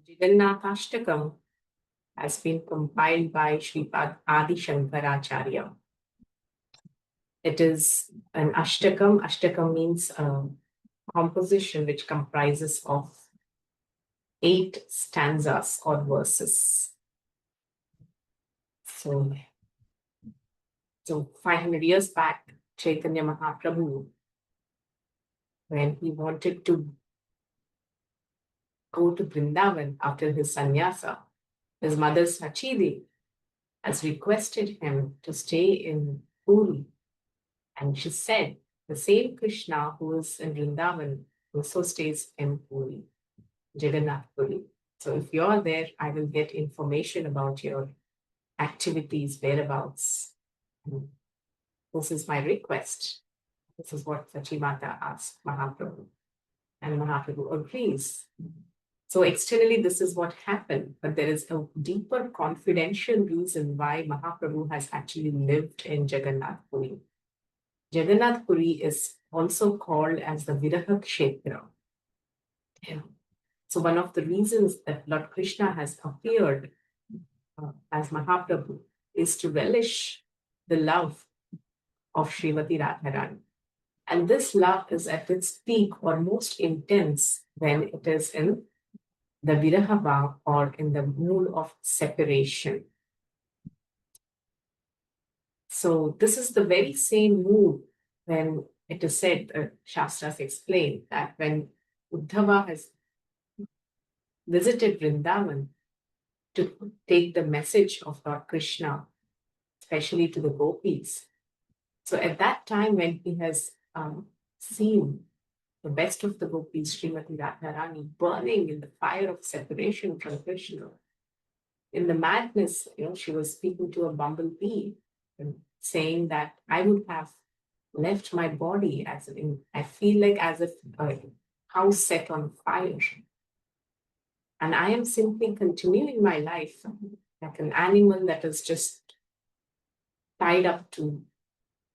Jagannathashtakam has been compiled by Sripad Adi Shankaracharya. It is an ashtakam. Ashtakam means a composition which comprises of 8 stanzas or verses. So 500 years back, Chaitanya Mahaprabhu, when he wanted to go to Vrindavan after his sannyasa, his mother Sachidi has requested him to stay in Puri. And she said, the same Krishna who is in Vrindavan also stays in Puri, Jagannath Puri. So if you're there, I will get information about your activities, whereabouts. And this is my request. This is what Sachimata asked Mahaprabhu. And Mahaprabhu agrees. So externally, this is what happened. But there is a deeper confidential reason why Mahaprabhu has actually lived in Jagannath Puri. Jagannath Puri is also called as the Viraha Kshetra. Yeah. So one of the reasons that Lord Krishna has appeared as Mahaprabhu is to relish the love of Srimati Radharani. And this love is at its peak or most intense when it is in the Viraha Bhav or in the mood of separation. So this is the very same mood when it is said, Shastras explain that when Uddhava has visited Vrindavan to take the message of Lord Krishna, especially to the gopis. So at that time when he has seen the best of the gopis, Srimati Radharani, burning in the fire of separation from Krishna, in the madness, she was speaking to a bumblebee and saying that I would have left my body I feel like as if a house set on fire. And I am simply continuing my life like an animal that is just tied up to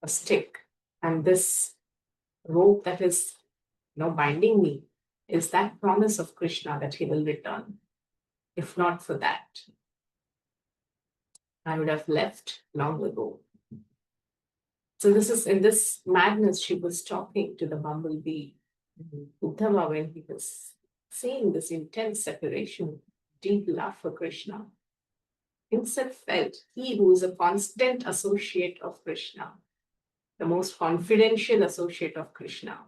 a stick. And this rope that is binding me is that promise of Krishna that he will return. If not for that, I would have left long ago. So this is in this madness, she was talking to the bumblebee, Uddhava, when he was seeing this intense separation, deep love for Krishna. Himself felt, he who is a constant associate of Krishna, the most confidential associate of Krishna,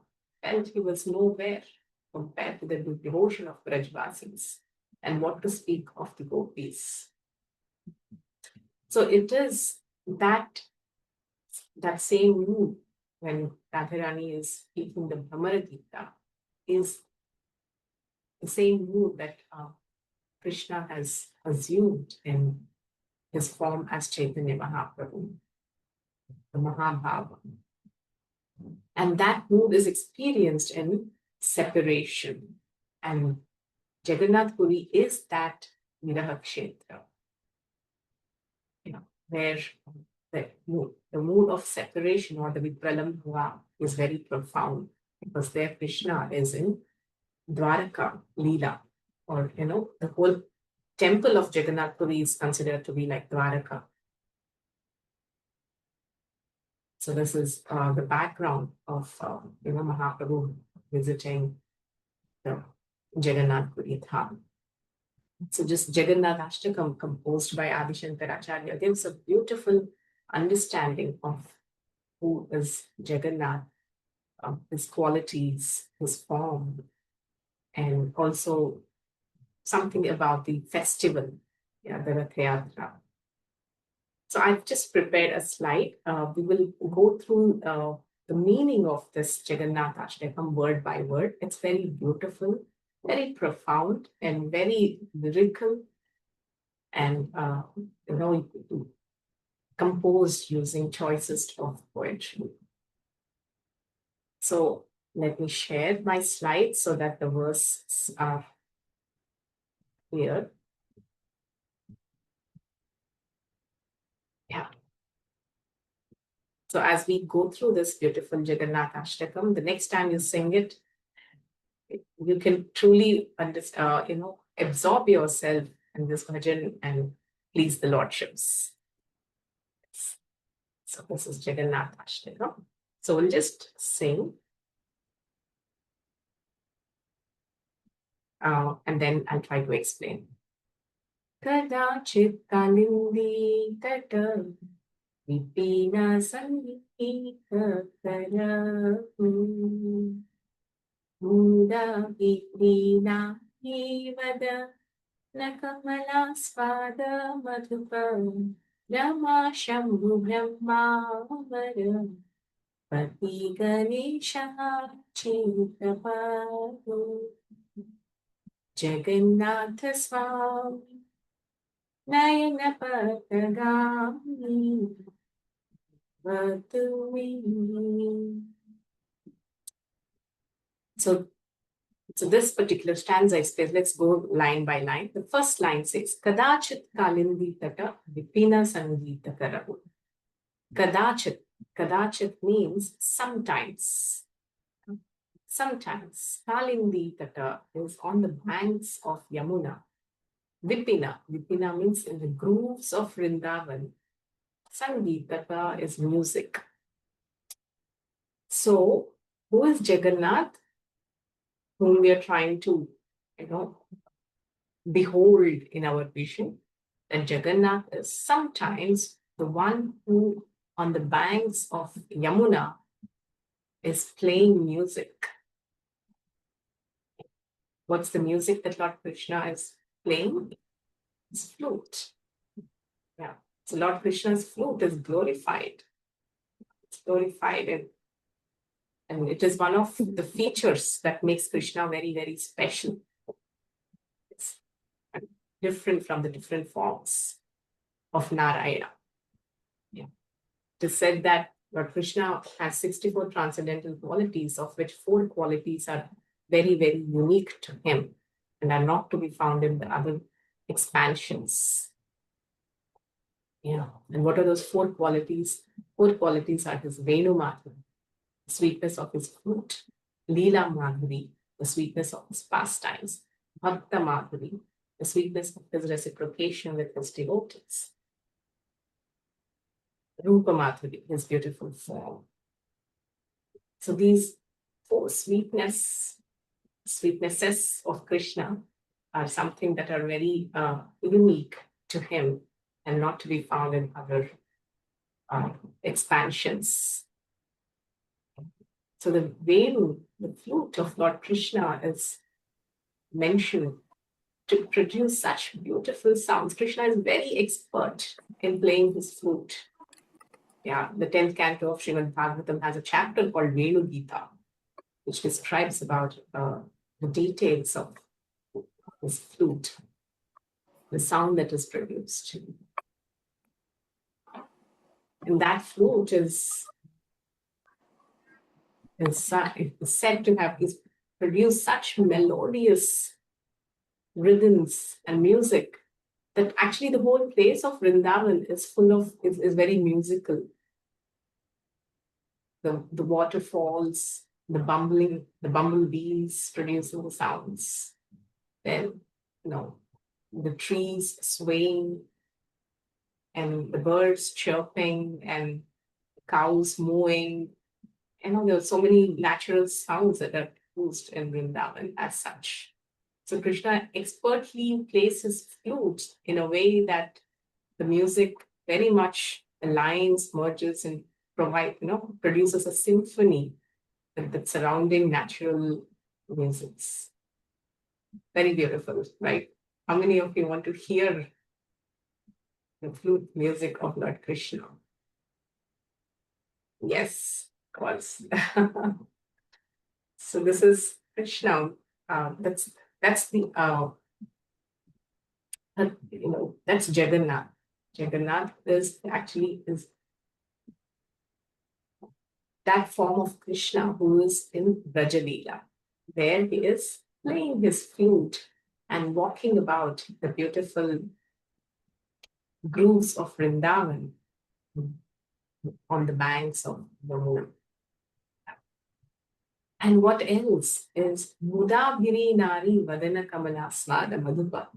felt he was nowhere compared to the devotion of Brajvasis, and what to speak of the gopis. So it is that same mood when Radharani is speaking the Brahmara Gita is the same mood that Krishna has assumed in his form as Chaitanya Mahaprabhu, the Mahabhava. And that mood is experienced in separation. And Jagannath Puri is that Viraha Kshetra, where the mood of separation or the Vipralambha is very profound, because there Krishna is in Dwaraka Leela, or the whole temple of Jagannath Puri is considered to be like Dwaraka. So this is the background of Mahaprabhu visiting the Jagannath Puri Dham. So just Jagannathashtakam, composed by Adi Shankaracharya, gives a beautiful understanding of who is Jagannath, his qualities, his form, and also something about the festival, the Rath Yatra. So I've just prepared a slide. We will go through the meaning of this Jagannathashtakam word by word. It's very beautiful, very profound, and very lyrical, and composed using choicest of poetry. So let me share my slides so that the verses are clear. Yeah. So as we go through this beautiful Jagannathashtakam, the next time you sing it, you can truly understand, absorb yourself in this bhajan and please the Lordships. So this is Jagannathashtakam. So we'll just sing. And then I'll try to explain. Kadachit kalindi tata vipina sangita karamu muda vipina hivada nakamala spada madhupam Rama Shambhu Brahma Vara Pati Ganesha Chintapadu Jagannatha Swami Nayana Patagami Vatuvini. So this particular stanza explains, let's go line by line. The first line says, Kadachit Kalindi Tata Vipina Sangita Karavu. Kadachit. Kadachit means sometimes. Sometimes. Kalindi Tata is on the banks of Yamuna. Vipina. Vipina means in the grooves of Vrindavan. Sangitaka is music. So, who is Jagannath? Whom we are trying to, behold in our vision. And Jagannath is sometimes the one who, on the banks of Yamuna, is playing music. What's the music that Lord Krishna is playing? It's flute. Yeah. So Lord Krishna's flute is glorified. It's glorified, and it is one of the features that makes Krishna very, very special. It's different from the different forms of Narayana. Yeah. It is said that Lord Krishna has 64 transcendental qualities, of which 4 qualities are very, very unique to him and are not to be found in the other expansions. Yeah. And what are those 4 qualities? 4 qualities are his Venu Madhuri, the sweetness of his flute, Leela Madhuri, the sweetness of his pastimes, Bhakta Madhuri, the sweetness of his reciprocation with his devotees, Rupa Madhuri, his beautiful form. So these 4 sweetnesses of Krishna are something that are very unique to him and not to be found in other expansions. So the Venu, the flute of Lord Krishna, is mentioned to produce such beautiful sounds. Krishna is very expert in playing his flute. Yeah, the 10th canto of Srimad Bhagavatam has a chapter called Venu Gita, which describes about the details of his flute, the sound that is produced. And that flute is said to have produced such melodious rhythms and music that actually the whole place of Vrindavan is very musical. The waterfalls, the bumblebees producing the sounds, then the trees swaying and the birds chirping and cows mooing. There are so many natural sounds that are used in Vrindavan as such. So Krishna expertly plays his flute in a way that the music very much aligns, merges, and produces a symphony with the surrounding natural musics. Very beautiful, right? How many of you want to hear the flute music of Lord Krishna? Yes, of course. So this is Krishna. That's Jagannath. Jagannath is that form of Krishna who is in Brajalila, where he is playing his flute and walking about the beautiful grooves of Vrindavan on the banks of Yamuna. And what else is Mudabhiri Nari Vadana Kamala Svada Madhupa.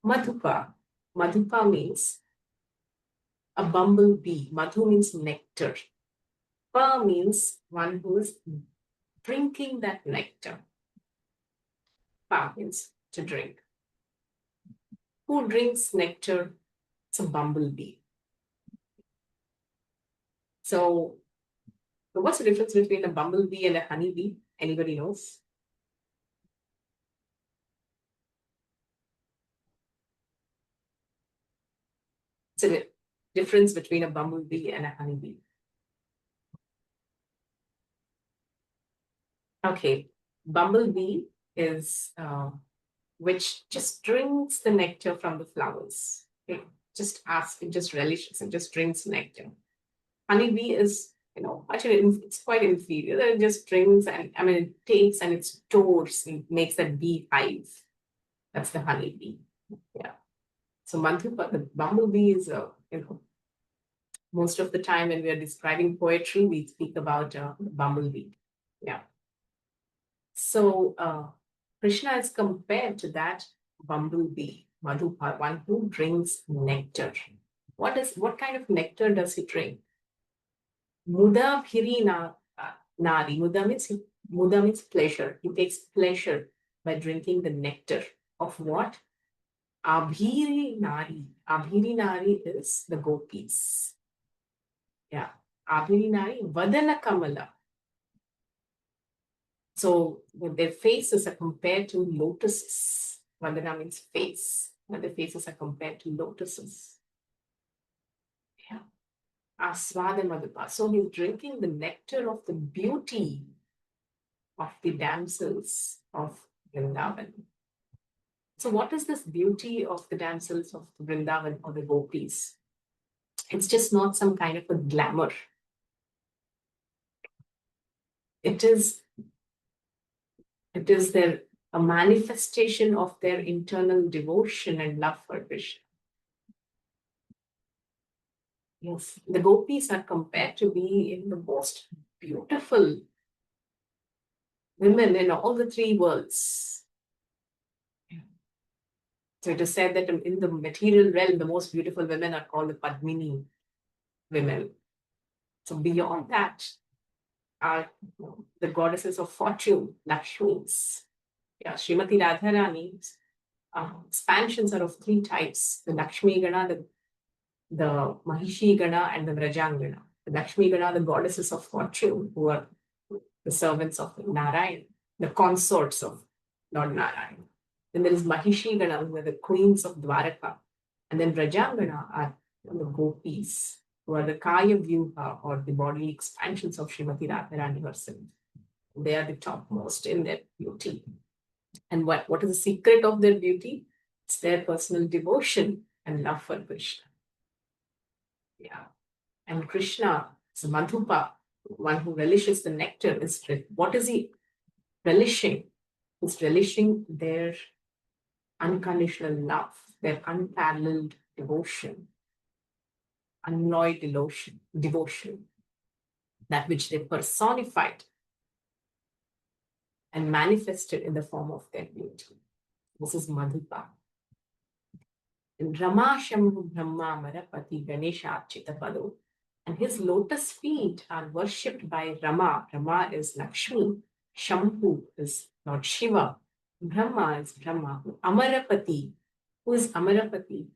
Madhupa. Madhupa means a bumblebee. Madhu means nectar. Pa means one who is drinking that nectar. Pa means to drink. Who drinks nectar? It's a bumblebee. So what's the difference between a bumblebee and a honeybee? Anybody knows? It's a difference between a bumblebee and a honeybee. Okay, bumblebee is which just drinks the nectar from the flowers. It just relishes and just drinks nectar. Honeybee is, actually it's quite inferior. It just drinks and it takes and it stores and makes that bee hive. That's the honeybee. Yeah. So Madhupa, the bumblebee is most of the time when we are describing poetry, we speak about bumblebee. Yeah. So Krishna is compared to that bumblebee, Madhupa, one who drinks nectar. What kind of nectar does he drink? Muda Bhiri Nari. Muda means pleasure. He takes pleasure by drinking the nectar of what? Abhiri Nari. Abhiri Nari is the gopis. Yeah. Abhiri Nari, Vadana Kamala. So their faces are compared to lotuses. Vandana means face. And their faces are compared to lotuses. Yeah. Aswada Madhupa. So he's drinking the nectar of the beauty of the damsels of Vrindavan. So what is this beauty of the damsels of Vrindavan or the gopis? It's just not some kind of a glamour. It is a manifestation of their internal devotion and love for Krishna. Yes, the gopis are compared to be in the most beautiful women in all the three worlds. So it is said that in the material realm, the most beautiful women are called the Padmini women. So beyond that are the goddesses of fortune, Lakshmis. Yeah, Srimati Radharani's expansions are of three types: the Lakshmi Gana, the Mahishi Gana, and the Vrajangana. The Lakshmi Gana, the goddesses of fortune, who are the servants of Narayan, the consorts of Lord Narayan. Then there is Mahishi Gana, who are the queens of Dwaraka. And then Vrajangana are the gopis, who are the Kaya Vyuha, or the bodily expansions of Srimati Radharani herself. They are the topmost in their beauty. And what is the secret of their beauty? It's their personal devotion and love for Krishna. Yeah. And Krishna is Madhupa, one who relishes the nectar. What is he relishing? He's relishing their unconditional love, their unparalleled devotion, unalloyed devotion, that which they personified and manifested in the form of their beauty. This is Madhupa. And Rama Shambhu Brahma Marapati Ganesha Chitapado. And his lotus feet are worshipped by Rama. Rama is Lakshmi. Shambhu is Lord Shiva. Brahma is Brahma. Amarapati. Who is Amarapati?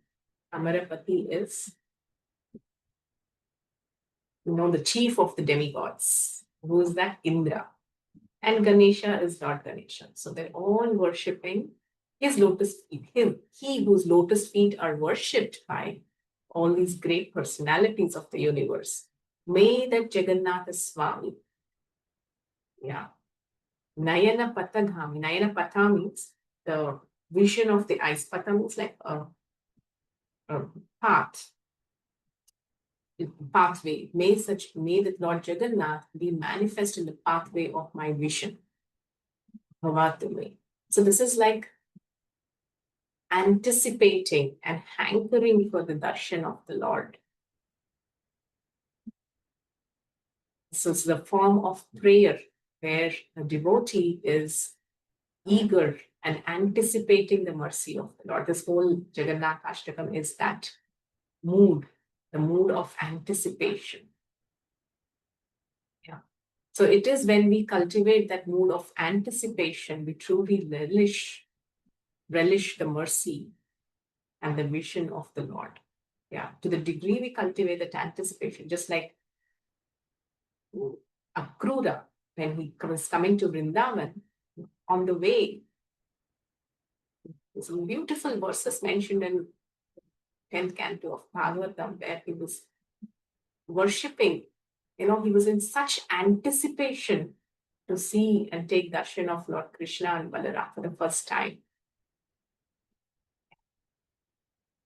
Amarapati is, the chief of the demigods. Who is that? Indra. And Ganesha is Lord Ganesha. So they're all worshipping his lotus feet. He whose lotus feet are worshipped by all these great personalities of the universe. May that Jagannathashtakam. Yeah. Nayana Patadhami. Nayana Patha means the vision of the eyes. Patha means like a path. Pathway. May that Lord Jagannath be manifest in the pathway of my vision. Bhavatame. So this is like anticipating and hankering for the darshan of the Lord. So it's the form of prayer where a devotee is eager and anticipating the mercy of the Lord. This whole Jagannathashtakam is that mood, the mood of anticipation. Yeah. So it is when we cultivate that mood of anticipation, we truly relish the mercy and the vision of the Lord. Yeah. To the degree we cultivate that anticipation, just like Akrura, when he was coming to Vrindavan, on the way, some beautiful verses mentioned in 10th canto of Bhagavatam, where he was worshipping. He was in such anticipation to see and take darshan of Lord Krishna and Balaram for the first time.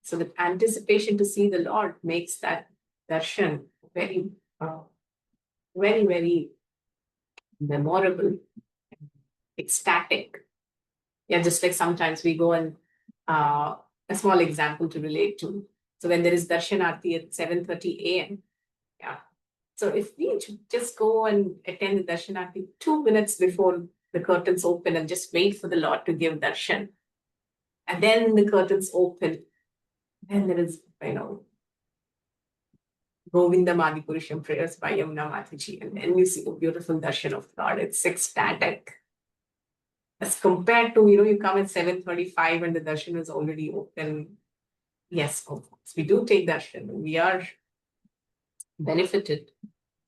So the anticipation to see the Lord makes that darshan very, very, very memorable, ecstatic. Yeah, just like sometimes we go and a small example to relate to. So when there is darshanarti at 7:30 a.m., yeah. So if we just go and attend the darshanarti 2 minutes before the curtains open and just wait for the Lord to give darshan, and then the curtains open, then there is, Govinda Madipurusham prayers by Yamuna Mataji, and then you see a beautiful darshan of God. It's ecstatic. As compared to, you come at 7:35 and the darshan is already open. Yes, of course, we do take darshan. We are benefited.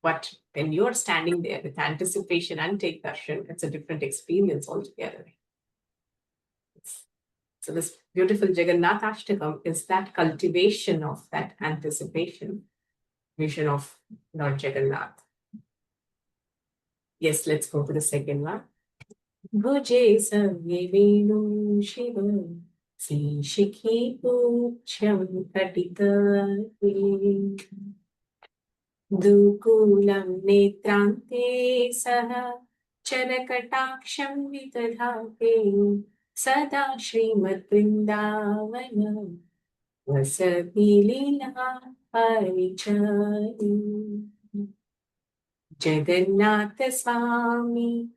But when you're standing there with anticipation and take darshan, it's a different experience altogether. So this beautiful Jagannathashtakam is that cultivation of that anticipation, vision of Lord Jagannath. Yes, let's go to the second one. Bhuje savye venu shiva si shikhi ucham katita Dukulam netrante saha charakataksam vitadhate sada Srimad Vrindavana vasavi lila parichari Jagannath Swami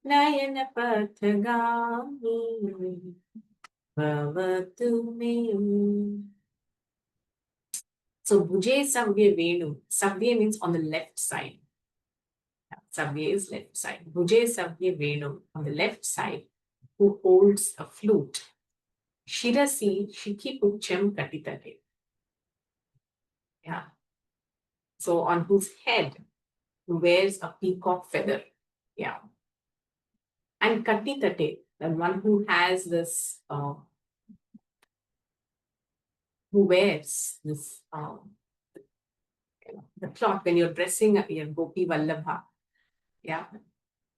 Nayana Pathagami Bhavatu me. So Bhuje Savya Venu. Savya means on the left side. Savya is left side. Bhuje Savya Venu on the left side, who holds a flute. Shirasi Shiki Pucham Katitate. Yeah. So on whose head wears a peacock feather. Yeah. And Katitate, the one who has this, who wears this, the cloth when you're dressing your Gopi Vallabha. Yeah.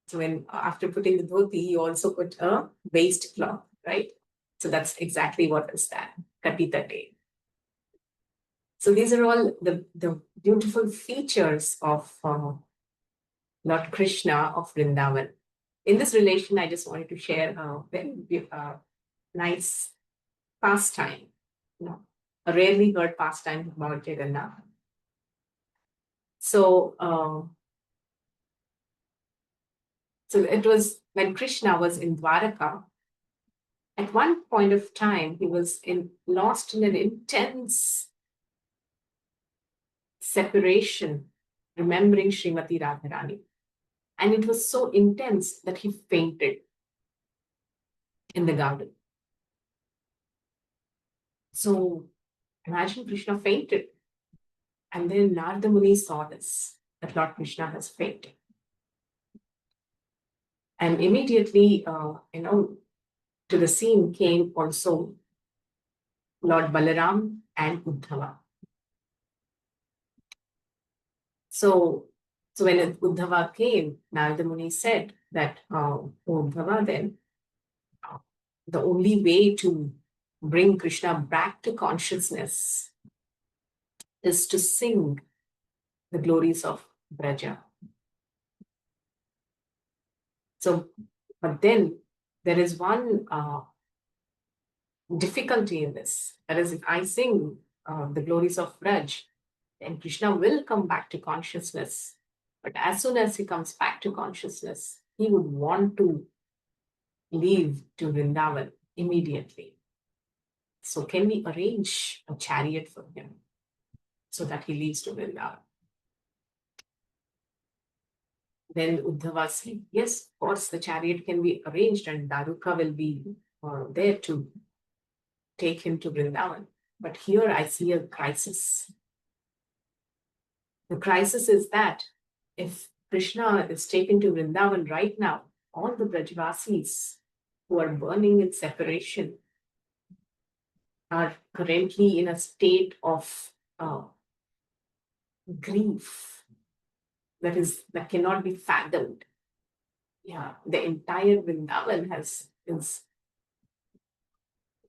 So when after putting the dhoti, you also put a waist cloth, right? So that's exactly what is that, Kapitate. So these are all the beautiful features of Lord Krishna of Vrindavan. In this relation, I just wanted to share a very nice pastime, a rarely heard pastime about Jagannath. So it was when Krishna was in Dwaraka. At one point of time, he was lost in an intense separation, remembering Srimati Radharani. And it was so intense that he fainted in the garden. So imagine Krishna fainted. And then Narada Muni saw this, that Lord Krishna has fainted. And immediately, to the scene came also Lord Balaram and Uddhava. So when Uddhava came, Narada Muni said that Uddhava, then the only way to bring Krishna back to consciousness is to sing the glories of Braja. So, but then there is one difficulty in this. That is, if I sing the glories of Braj, then Krishna will come back to consciousness. But as soon as he comes back to consciousness, he would want to leave to Vrindavan immediately. So can we arrange a chariot for him so that he leaves to Vrindavan? Then Uddhava said, yes, of course, the chariot can be arranged and Daruka will be there to take him to Vrindavan. But here I see a crisis. The crisis is that if Krishna is taken to Vrindavan right now, all the Brajvasis who are burning in separation are currently in a state of grief that cannot be fathomed. Yeah, the entire Vrindavan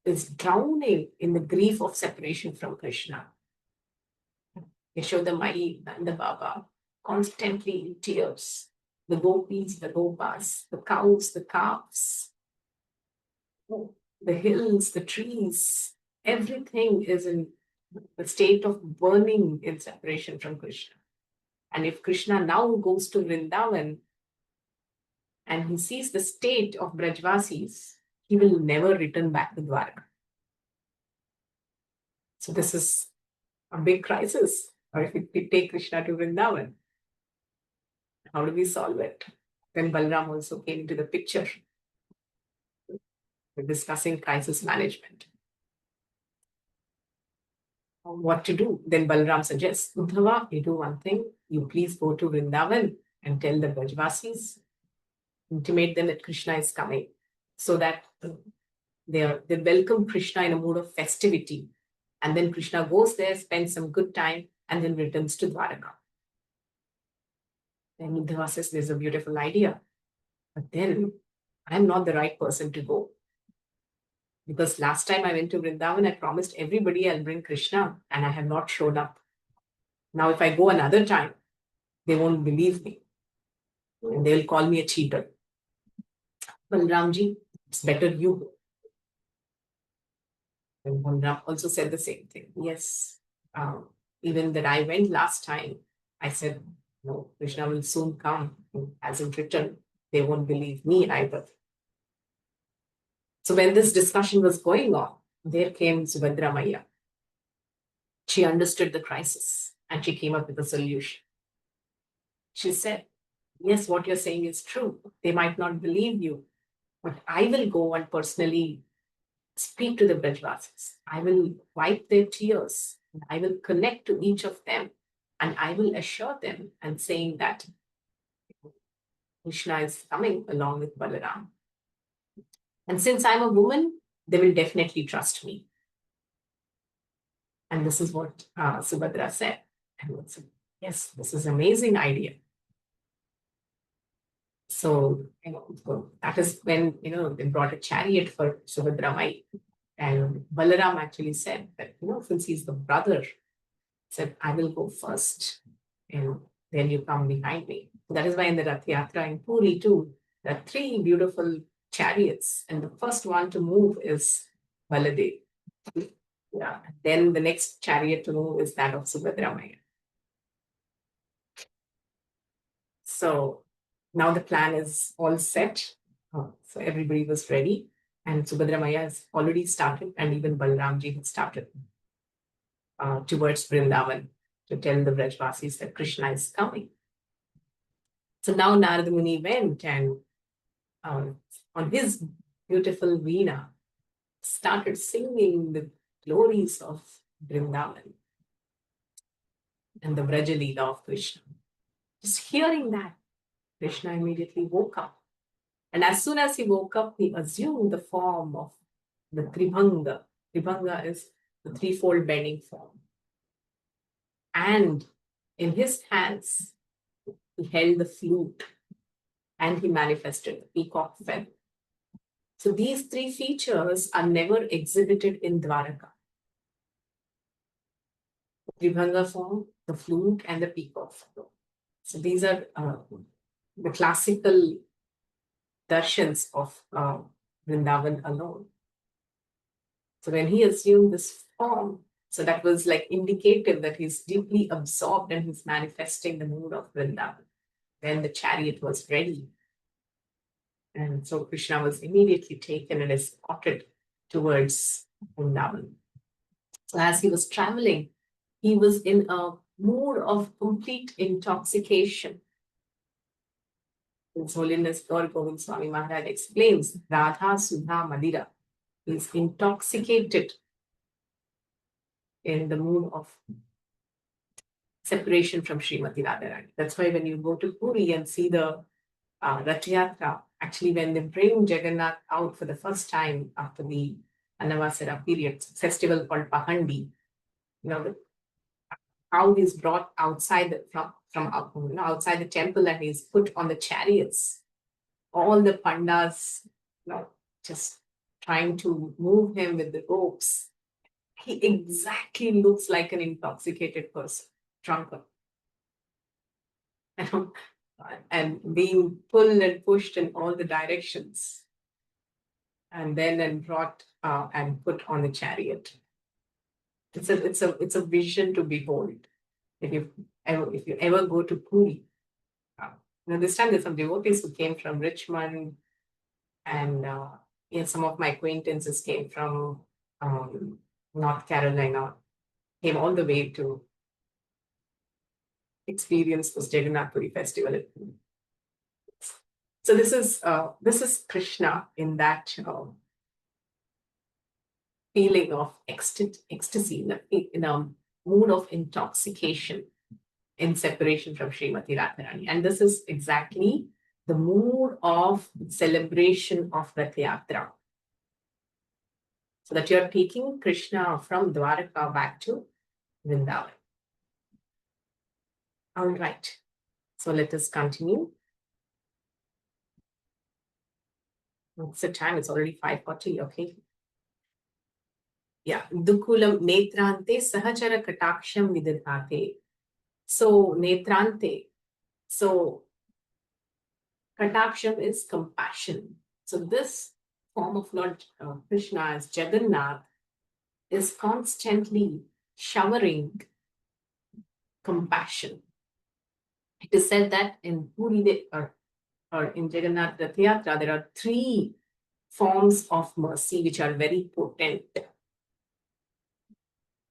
is drowning in the grief of separation from Krishna. Yashoda Mai, Nanda Baba, constantly in tears. The gopis, the gopas, the cows, the calves, the hills, the trees, everything is in the state of burning in separation from Krishna. And if Krishna now goes to Vrindavan and he sees the state of Brajvasis, he will never return back to Dwarka. So this is a big crisis. Or if we take Krishna to Vrindavan, how do we solve it? Then Balram also came into the picture. We're discussing crisis management. What to do? Then Balram suggests, Uddhava, you do one thing. You please go to Vrindavan and tell the Brajvasis, intimate them that Krishna is coming, so that they welcome Krishna in a mood of festivity. And then Krishna goes there, spends some good time, and then returns to Dwaraka. Then Uddhava says, there's a beautiful idea. But then I'm not the right person to go. Because last time I went to Vrindavan, I promised everybody I'll bring Krishna, and I have not showed up. Now, if I go another time, they won't believe me. And they will call me a cheater. Balramji, it's better you go. And Balram also said the same thing. Yes, even that I went last time, I said, no, Krishna will soon come. As in return, they won't believe me either. So when this discussion was going on, there came Subhadra Maya. She understood the crisis and she came up with a solution. She said, yes, what you're saying is true. They might not believe you, but I will go and personally speak to the Brajvasis. I will wipe their tears. I will connect to each of them and I will assure them and saying that Krishna is coming along with Balaram. And since I'm a woman, they will definitely trust me. And this is what Subhadra said. And said, yes, this is an amazing idea. So, that is when, they brought a chariot for Subhadra Mai. And Balaram actually said that, since he's the brother, said, I will go first and then you come behind me. That is why in the Rath Yatra in Puri too, there are 3 beautiful chariots. And the first one to move is Baladev. Yeah. Then the next chariot to move is that of Subhadra Maya. So now the plan is all set. So everybody was ready. And Subhadra Maya has already started, and even Balramji had started towards Vrindavan to tell the Brajvasis that Krishna is coming. So now Narada Muni went and on his beautiful veena started singing the glories of Vrindavan and the Vraja Leela of Krishna. Just hearing that, Krishna immediately woke up. And as soon as he woke up, he assumed the form of the Tribhanga. Tribhanga is the threefold bending form. And in his hands, he held the flute and he manifested the peacock feather. So these 3 features are never exhibited in Dwaraka. The Tribhanga form, the flute, and the peacock feather. So these are the classical darshans of Vrindavan alone. So when he assumed this form, so that was like indicative that he's deeply absorbed and he's manifesting the mood of Vrindavan. when the chariot was ready. And so Krishna was immediately taken and escorted towards Vrindavan. So as he was traveling, he was in a mood of complete intoxication. His Holiness Lord Govind Swami Maharaj explains, Radha Sudha Madira is intoxicated in the mood of separation from Srimati Radharani. That's why when you go to Puri and see the Rath Yatra, actually when they bring Jagannath out for the first time after the Anavasara period, festival called Pahandi, how he's brought outside from outside the temple and he's put on the chariots. All the pandas, just trying to move him with the ropes. He exactly looks like an intoxicated person, drunken. And being pulled and pushed in all the directions. And then brought and put on the chariot. It's a vision to behold. If you ever go to Puri, this time there's some devotees who came from Richmond, and some of my acquaintances came from North Carolina, came all the way to experience this Jagannath Puri festival. So this is Krishna in that feeling of ecstasy, in a mood of intoxication in separation from Srimati Radharani. And this is exactly the mood of celebration of Rath Yatra. So that you're taking Krishna from Dwaraka back to Vrindavan. All right. So let us continue. What's the time? It's already 5:40. Okay. Yeah. Dukulam netrante sahachara kataksham vidadhate. So netrante. So kataksham is compassion. So this form of Lord Krishna as Jagannath is constantly showering compassion. It is said that in Puri or in Jagannath Rath Yatra, there are 3 forms of mercy which are very potent.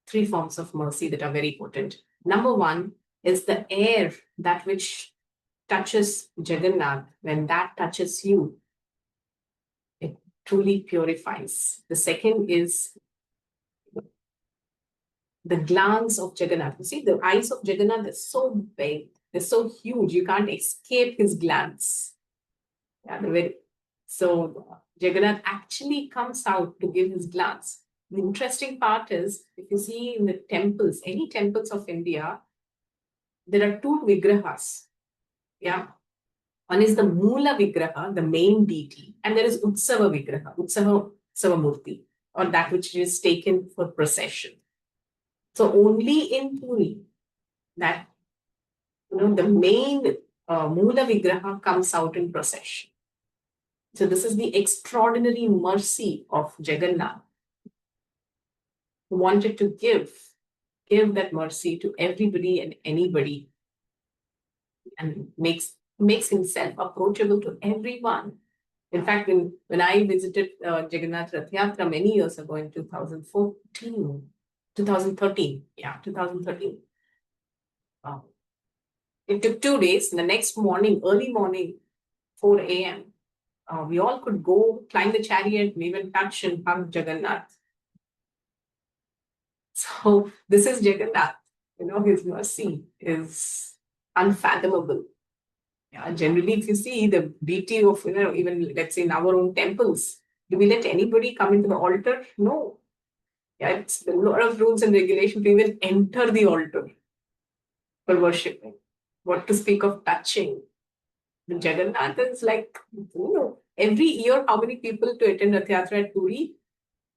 3 forms of mercy that are very potent. Number 1 is the air, that which touches Jagannath. When that touches you, it truly purifies. The second is the glance of Jagannath. You see, the eyes of Jagannath are so big, they're so huge, you can't escape his glance. Yeah, so Jagannath actually comes out to give his glance. The interesting part is, if you see in the temples, any temples of India, there are 2 vigrahas. Yeah. One is the Mula Vigraha, the main deity, and there is Utsava Vigraha, Utsava Murti, or that which is taken for procession. So only in Puri that the main Mula Vigraha comes out in procession. So this is the extraordinary mercy of Jagannath, who wanted to give that mercy to everybody and anybody, and makes himself approachable to everyone. In fact, when I visited Jagannath Rath Yatra many years ago in 2013, it took 2 days. The next morning, early morning, 4 a.m., we all could go climb the chariot and even touch and hug Jagannath. So this is Jagannath. His mercy is unfathomable. Yeah, generally, if you see the deity of, even let's say in our own temples, do we let anybody come into the altar? No. Yeah, it's a lot of rules and regulations to even enter the altar for worshipping. What to speak of touching? The Jagannath is like, every year, how many people to attend Rath Yatra at Puri?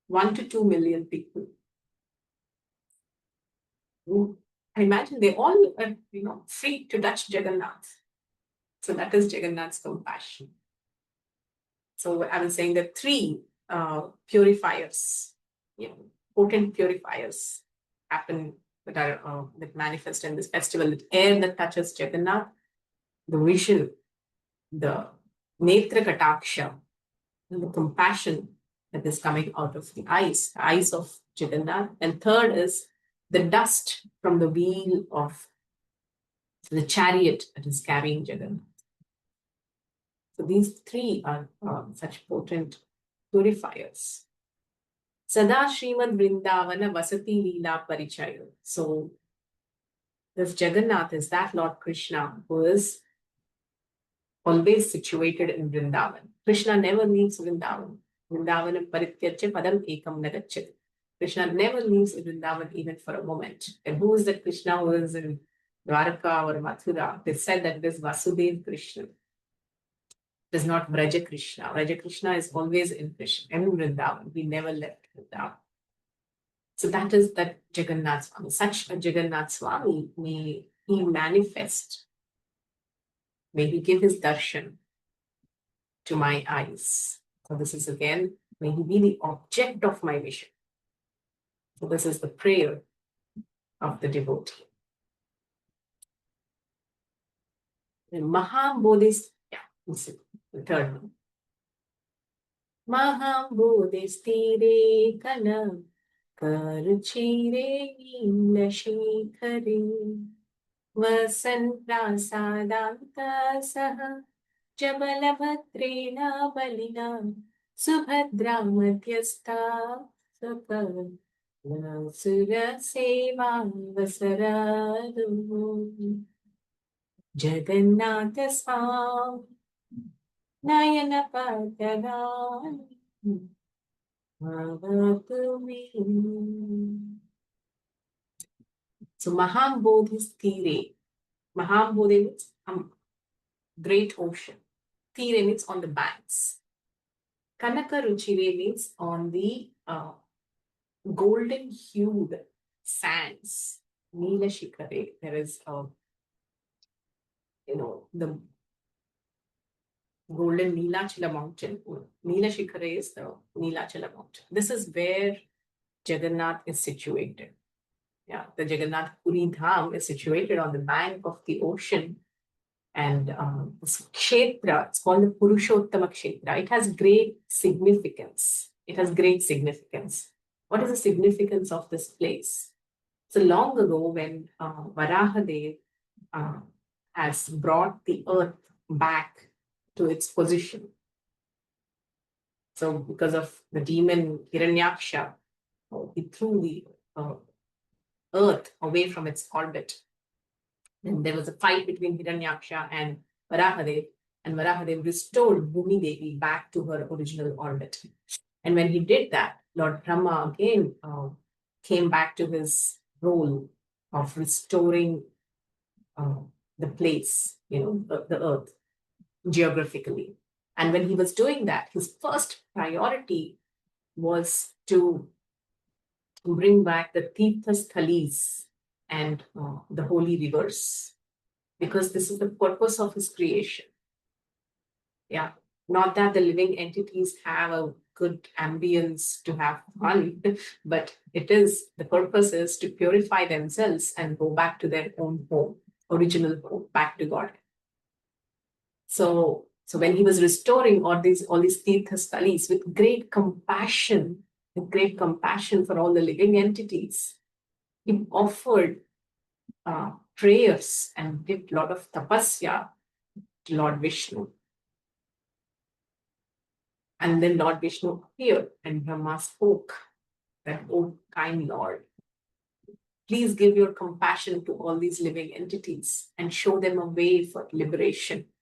1 to 2 million people. I imagine they all are, free to touch Jagannath. So that is Jagannath's compassion. So I was saying that 3 purifiers, potent purifiers happen that manifest in this festival. The air that touches Jagannath, the vision, the netra kataksha, and the compassion that is coming out of the eyes of Jagannath. And third is the dust from the wheel of the chariot that is carrying Jagannath. So these three are such potent purifiers. Sada Srimad Vrindavana Vasati Leela Parichayo. So this Jagannath is that Lord Krishna who is always situated in Vrindavan. Krishna never leaves Vrindavan. Vrindavanam parityajya padam ekam nagachyati. Krishna never leaves Vrindavan even for a moment. And who is that Krishna who is in Dwarka or Mathura? They said that it is Vasudev Krishna. It is not Vraja Krishna. Vraja Krishna is always in Krishna, in Vrindavan. He never left Vrindavan. So that is that Jagannath Swami. Such a Jagannath Swami, may he manifest. May he give his darshan to my eyes. So this is again, may he be the object of my vision. So this is the prayer of the devotee. Maham Bodhis, this is the third one. Maham Bodhistire Kana Karuchire Nilashikare Vasan Prasadanta Saha Jabalabhatrena Balina Subhadra Madhyastha Saka Sura Seva Vasaradu Jagannath Swami Nayana Padagani Bhavatumi. So Maham Bodhistire. Maham Bodhi means great ocean. Tire means on the banks. Kanaka Ruchire means on the golden hued sands. Neela Shikare. There is the golden Neelachala mountain. Neela Shikare is the Neelachala mountain. This is where Jagannath is situated. Yeah, the Jagannath Puri Dham is situated on the bank of the ocean. And this Kshetra, it's called the Purushottama Kshetra. It has great significance. It has great significance. What is the significance of this place? So long ago, when Varahadev has brought the earth back to its position. So because of the demon Hiranyaksha, he threw the earth away from its orbit. And there was a fight between Hiranyaksha and Varahadev restored Bhumi Devi back to her original orbit. And when he did that, Lord Brahma again came back to his role of restoring the place, the earth, geographically. And when he was doing that, his first priority was to bring back the Tirthasthalis and the holy rivers, because this is the purpose of his creation. Yeah, not that the living entities have a good ambience to have fun, but the purpose is to purify themselves and go back to their own home, original home, back to God. So when he was restoring all these Tirthasthalis with great compassion for all the living entities, he offered prayers and did a lot of tapasya to Lord Vishnu. And then Lord Vishnu appeared and Brahma spoke that, "Oh, kind Lord, please give your compassion to all these living entities and show them a way for liberation.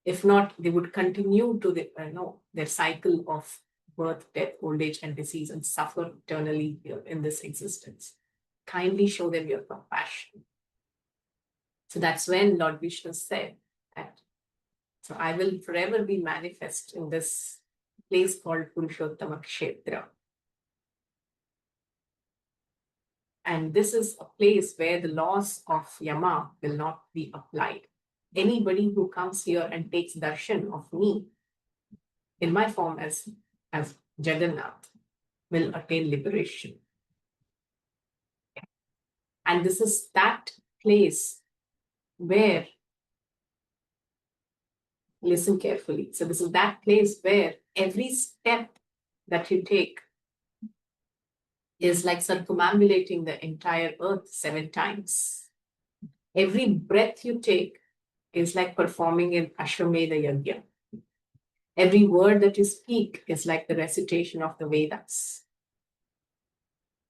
If not, they would continue to their cycle of birth, death, old age, and disease and suffer eternally here in this existence. Kindly show them your compassion." So that's when Lord Vishnu said that, so I will forever be manifest in this place called Purushottama Kshetra. And this is a place where the laws of Yama will not be applied. Anybody who comes here and takes darshan of me in my form as Jagannath will attain liberation. And this is that place where Listen carefully. So this is that place where every step that you take is like circumambulating the entire earth 7 times. Every breath you take is like performing an Ashwamedha Yajna. Every word that you speak is like the recitation of the Vedas.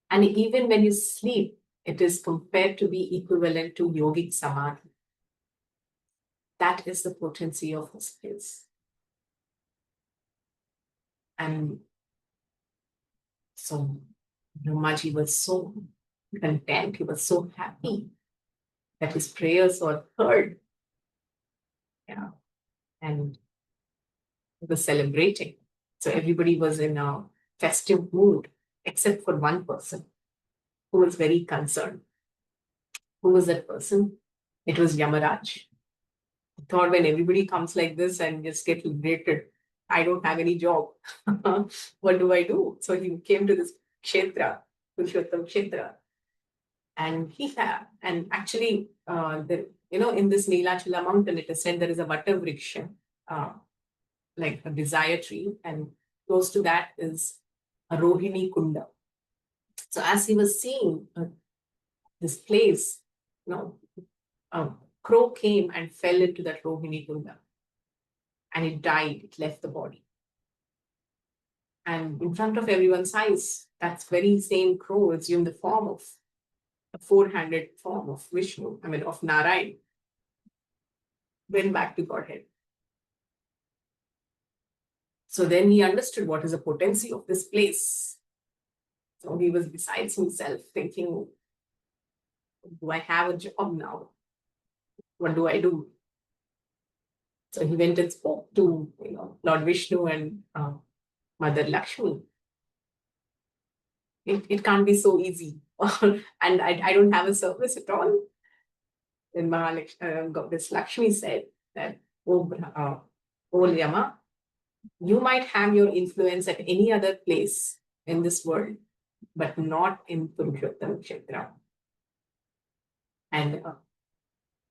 And even when you sleep, it is compared to be equivalent to yogic samadhi. That is the potency of this place. And so Brahmaji was so content, he was so happy that his prayers were heard. Yeah. And he was celebrating. So everybody was in a festive mood, except for one person who was very concerned. Who was that person? It was Yamaraj. He thought, when everybody comes like this and just get liberated, I don't have any job. What do I do? So he came to this kshetra, Purushottam kshetra, and and actually, in this Neelachula mountain, it is said there is a Vata Vriksha, like a desire tree, and close to that is a Rohini Kunda. So as he was seeing this place, a crow came and fell into that Rohini Kunda, and it died. It left the body. And in front of everyone's eyes, that very same crow assumed the form of a 4-handed form of Vishnu, of Narayan, went back to Godhead. So then he understood what is the potency of this place. So he was besides himself, thinking, do I have a job now? What do I do? So he went and spoke to Lord Vishnu and Mother Lakshmi. It can't be so easy. And I don't have a service at all. Then Goddess Lakshmi said that, oh Yama, you might have your influence at any other place in this world, but not in Purushottam Kshetra. And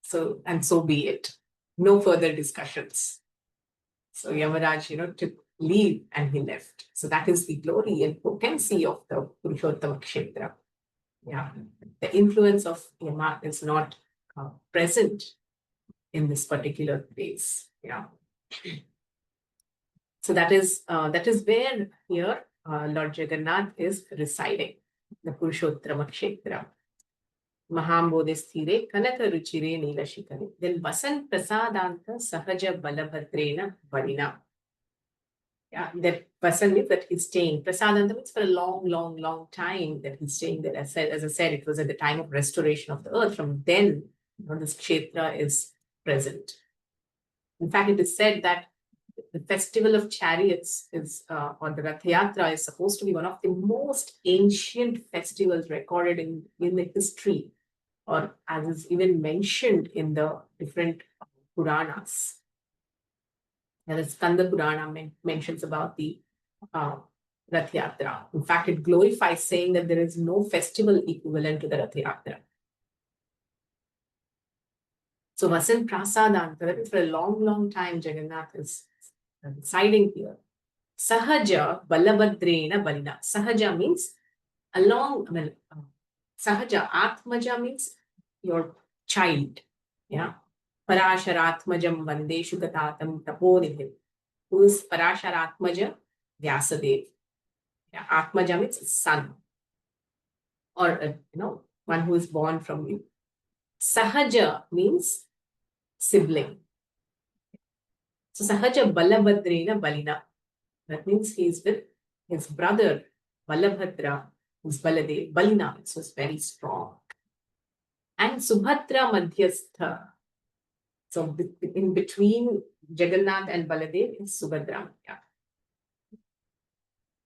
so be it. No further discussions. So Yamaraj, took leave and he left. So that is the glory and potency of the Purushottam Kshetra. Yeah, the influence of Yama is not present in this particular place. Yeah. So that is where here Lord Jagannath is residing, the Purushottama Kshetra. Mahambodhe sthire kanaka ruchire nilashikare. Then Vasan prasadanta sahaja balabhadrena varina. Yeah, that Vasan means that he's staying. Prasadanta means for a long, long, long time that he's staying there. As I said, it was at the time of restoration of the earth. From then, this kshetra is present. In fact, it is said that the festival of chariots is, or the Rath Yatra is supposed to be one of the most ancient festivals recorded in the history, or as is even mentioned in the different Puranas. And the Skanda Purana mentions about the Rath Yatra. In fact, it glorifies, saying that there is no festival equivalent to the Rath Yatra. So Vasan Prasadanta, for a long, long time, Jagannath is residing here. Sahaja Balabhadrena Balina. Sahaja means Sahaja Atmaja means your child. Yeah. Parasharatmajam Vande Shukatatam Taponidhim. Who is Parasharatmaja? Vyasadev. Yeah. Atmaja means son. Or, one who is born from you. Sahaja means sibling. So Sahaja Balabhadrena Balina. That means he is with his brother Balabhadra, who's Baladev. Balina, so it's very strong. And Subhadra Madhyastha. So in between Jagannath and Baladev is Subhadra. Yeah.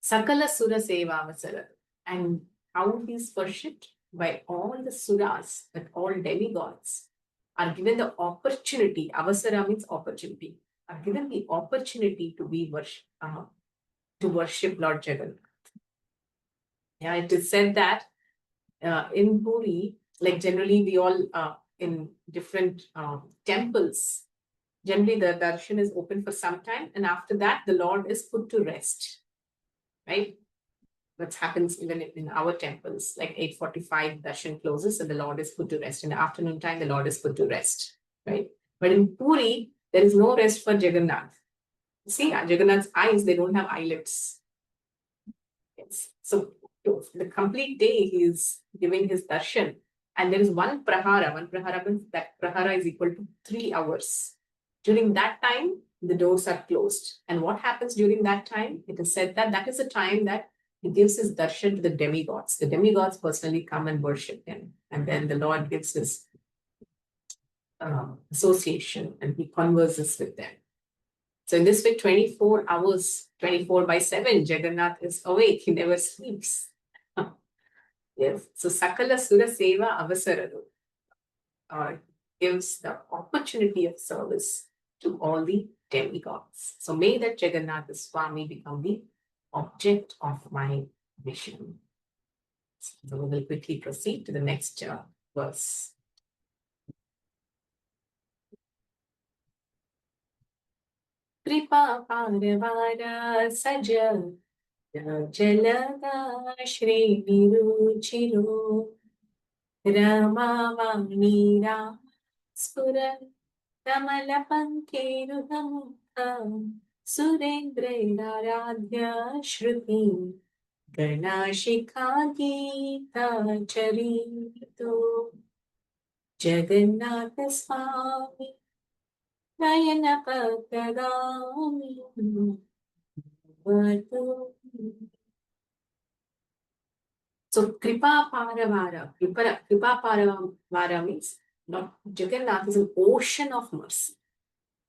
Sakala Sura Seva Vasara. And how he is worshipped? By all the Suras, that all demigods are given the opportunity. Avasara means opportunity. Are given the opportunity to be worshipped, to worship Lord Jagannath. Yeah, it is said that in Puri, like generally we all in different temples, Generally, the darshan is open for some time, and after that, the Lord is put to rest, right? That happens even in our temples, like 8:45, darshan closes, and the Lord is put to rest. In the afternoon time, the Lord is put to rest, right? But in Puri, there is no rest for Jagannath. See, Jagannath's eyes, they don't have eyelids. Yes. So the complete day he is giving his darshan, and there is one prahara. One prahara means that prahara is equal to 3 hours. During that time, the doors are closed. And what happens during that time? It is said that that is the time that he gives his darshan to the demigods. The demigods personally come and worship him. And then the Lord gives his association and he converses with them. So in this way, 24 hours, 24/7, Jagannath is awake. He never sleeps. Yes. So Sakala Sura Seva Avasaradu gives the opportunity of service to all the demigods. So may that Jagannath Swami become the object of my vision. So we will quickly proceed to the next verse. Kripa Parvara Sajal Jalada Shri Niruchiro Ramavani Ram Spura Kamalapankeruhamukha Surendra Radhya Shruti Ganashika Gita Charito Jagannath Swami Nayana Patagami So Kripa Paravara, Kripa Paravara means not Jagannath is an ocean of mercy.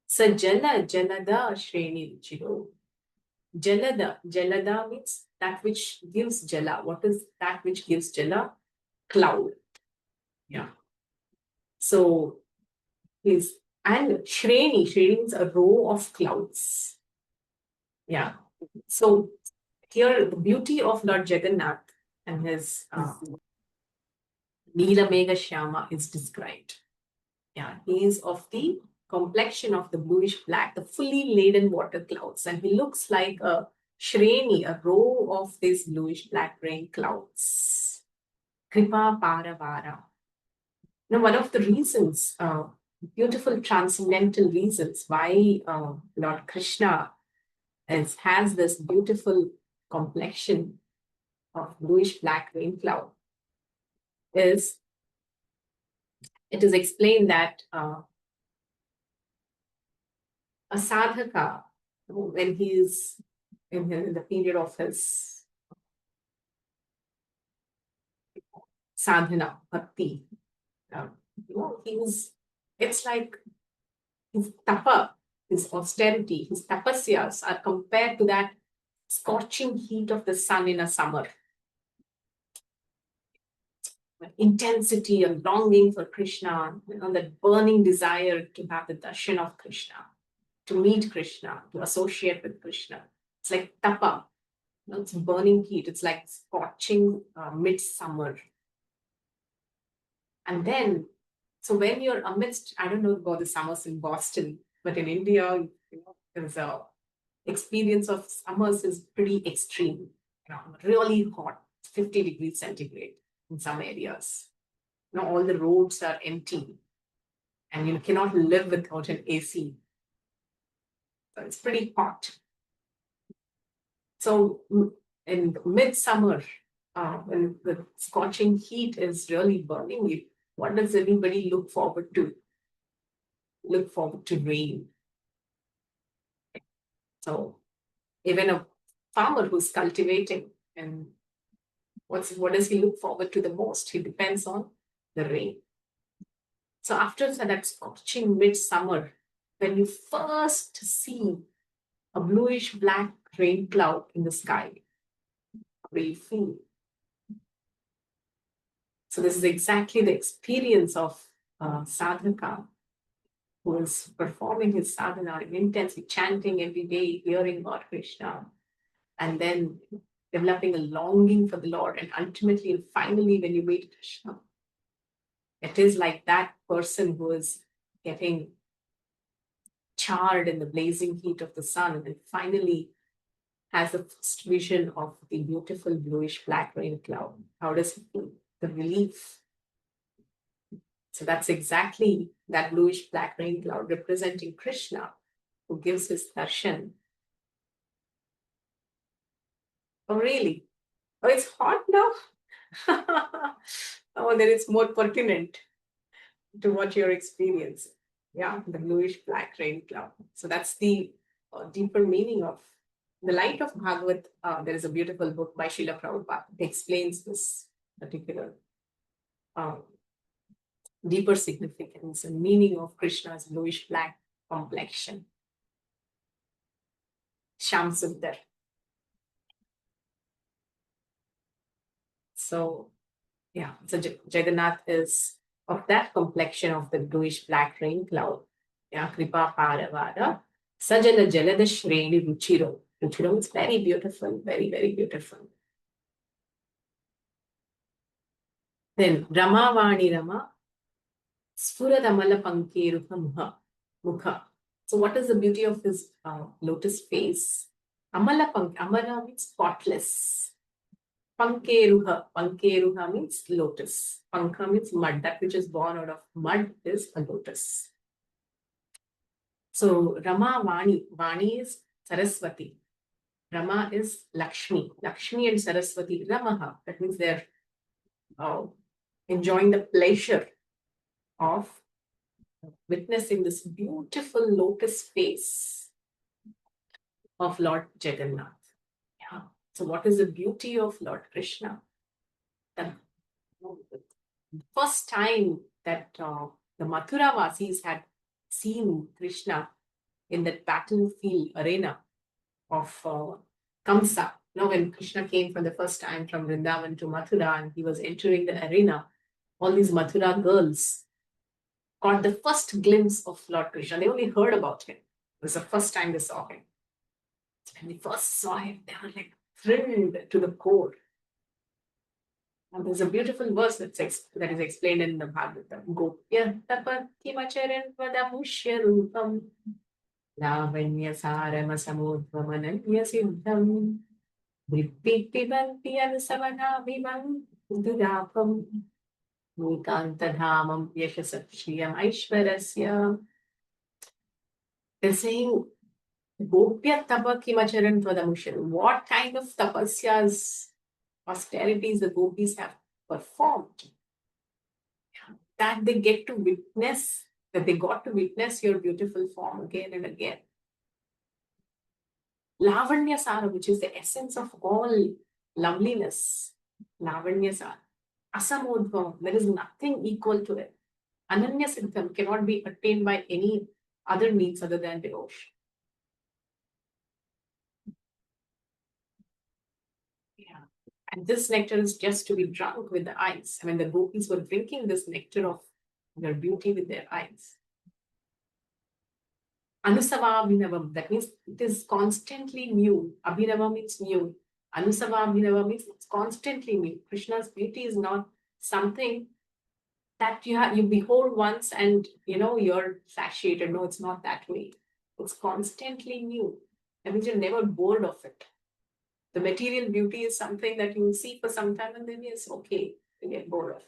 Sajala Jalada Shreni Chiro. Jalada means that which gives Jala. What is that which gives Jala? Cloud. Yeah. So is and Shreni means a row of clouds. Yeah. So here the beauty of Lord Jagannath and his Neela Megha Shyama is described. Yeah, he is of the complexion of the bluish black, the fully laden water clouds, and he looks like a Shreni, a row of these bluish black rain clouds. Kripa Paravara. Now, one of the reasons, beautiful transcendental reasons why Lord Krishna has this beautiful complexion of bluish black rain cloud is it is explained that a sadhaka, when he is in the period of his sadhana, bhakti, it's like his tapa, his austerity, his tapasyas are compared to that scorching heat of the sun in a summer. Intensity and longing for Krishna, that burning desire to have the darshan of Krishna, to meet Krishna, to associate with Krishna. It's like tapa. It's burning heat. It's like scorching midsummer. And then, so when you're amidst, I don't know about the summers in Boston, but in India, there's a experience of summers is pretty extreme. Really hot, 50 degrees centigrade in some areas. All the roads are empty, and you cannot live without an AC. So it's pretty hot. So in midsummer, when the scorching heat is really burning you, what does everybody look forward to? Look forward to rain. So even a farmer who's cultivating, and what does he look forward to the most? He depends on the rain. So after that scorching midsummer, when you first see a bluish black rain cloud in the sky, how do you feel? So this is exactly the experience of sadhaka who is performing his sadhana intensely, chanting every day, hearing about Krishna, and then developing a longing for the Lord, and ultimately and finally when you meet Krishna, it is like that person who is getting charred in the blazing heat of the sun, and finally has the first vision of the beautiful bluish black rain cloud. How does he feel? The relief. So that's exactly that bluish black rain cloud representing Krishna, who gives his darshan. Oh, really? Oh, it's hot now? Oh, then it's more pertinent to what you're experiencing. Yeah, the bluish black rain cloud. So that's the deeper meaning of the light of Bhagavad. There is a beautiful book by Srila Prabhupada. It explains this particular deeper significance and meaning of Krishna's bluish black complexion. Shyam Sundar. So, yeah, so Jagannath is of that complexion of the bluish black rain cloud. Yeah, Kripa Paravada. Sajana Jalada Shreni Ruchiro. Ruchiro is very beautiful, very, very beautiful. Then Ramavani Rama. Sfuradamala Pankeruha Mukha. So, what is the beauty of his lotus face? Amala Amala means spotless. Pankeruha means lotus. Pankha means mud. That which is born out of mud is a lotus. So Rama Vani is Saraswati. Rama is Lakshmi. Lakshmi and Saraswati, Ramaha. That means they're enjoying the pleasure of witnessing this beautiful lotus face of Lord Jagannath. Yeah. So what is the beauty of Lord Krishna? The first time that the Mathura Vasis had seen Krishna in that battlefield arena of Kamsa. You know, when Krishna came for the first time from Vrindavan to Mathura and he was entering the arena, all these Mathura girls got the first glimpse of Lord Krishna. They only heard about him. It was the first time they saw him. When they first saw him, they were like thrilled to the core. And there's a beautiful verse that is explained in the Bhagavatam. Gopya tapati macharan vadamushya rupam lavanya sarama samudvamananya siddham vrippitivanti anusavana vivam udurapam nikantadhamam yashasakshiyam aishwarasya. They're saying, Gopya tapaki macharan vadamushya. What kind of tapasyas, austerities the gopis have performed, that they get to witness, that they got to witness your beautiful form again and again. Lavanya Sara, which is the essence of all loveliness. Lavanya Sara. Asamodvam, there is nothing equal to it. Ananya Siddham cannot be attained by any other means other than devotion. Yeah. And this nectar is just to be drunk with the eyes. I mean, the gopis were drinking this nectar of their beauty with their eyes. Anusava Abhinavam, that means it is constantly new. Abhinava means new. Anusava Abhinava means it's constantly new. Krishna's beauty is not something that you behold once and you're satiated. No, it's not that way. It's constantly new. That means you're never bored of it. The material beauty is something that you will see for some time and then it's okay to get bored of it.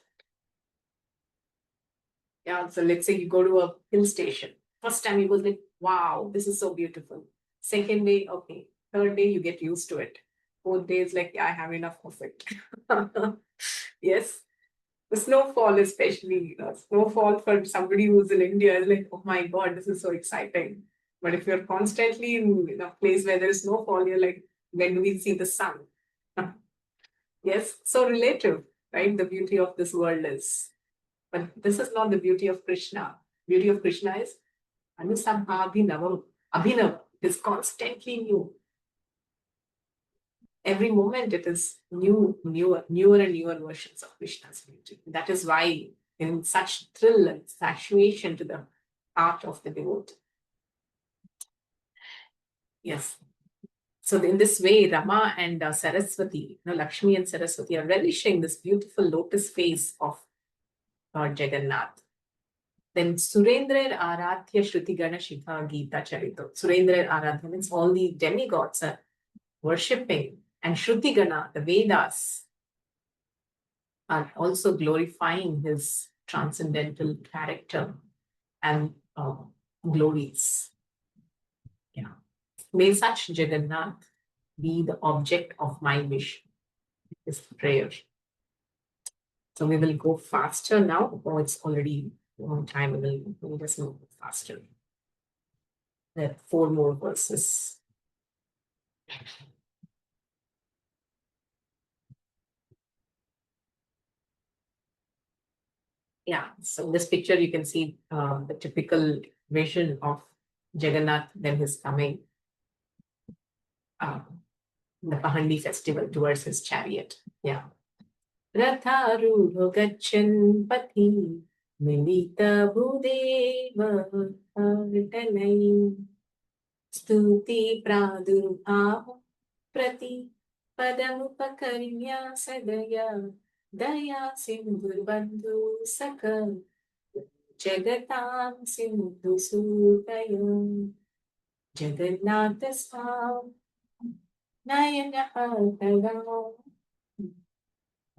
Yeah, so let's say you go to a hill station. First time you go like, wow, this is so beautiful. Second day, okay. Third day, you get used to it. Fourth day is like, yeah, I have enough of it. Yes. The snowfall, especially, snowfall for somebody who's in India is like, oh my God, this is so exciting. But if you're constantly in a place where there is snowfall, you're like, when do we see the sun? Yes, so relative, right? The beauty of this world is. But this is not the beauty of Krishna. Beauty of Krishna is Anusambhabhinavam. Abhinav is constantly new. Every moment it is newer and newer versions of Krishna's beauty. That is why in such thrill and saturation to the heart of the devotee. Yes. So in this way, Rama and Saraswati, Lakshmi and Saraswati are relishing this beautiful lotus face of Lord Jagannath. Then Surendra Aradhya Shruti Gana Shikha Gita Charito. Surendra Aradhya means all the demigods are worshipping, and Shruti Gana, the Vedas, are also glorifying his transcendental character and glories. Yeah. May such Jagannath be the object of my wish, is prayer. So we will go faster now. Oh, it's already long time. We'll just move faster. There are 4 more verses. Yeah, so in this picture you can see the typical vision of Jagannath, then his coming, the Pahandi festival towards his chariot. Yeah. Ratharudho gachan pati milita bhudeva hartanai stuti pradurbhava prati padamupakarnya sadaya daya sindhurbandhu sakal jagatam sindhu sudayam Jagannathashtakam Nayanahataram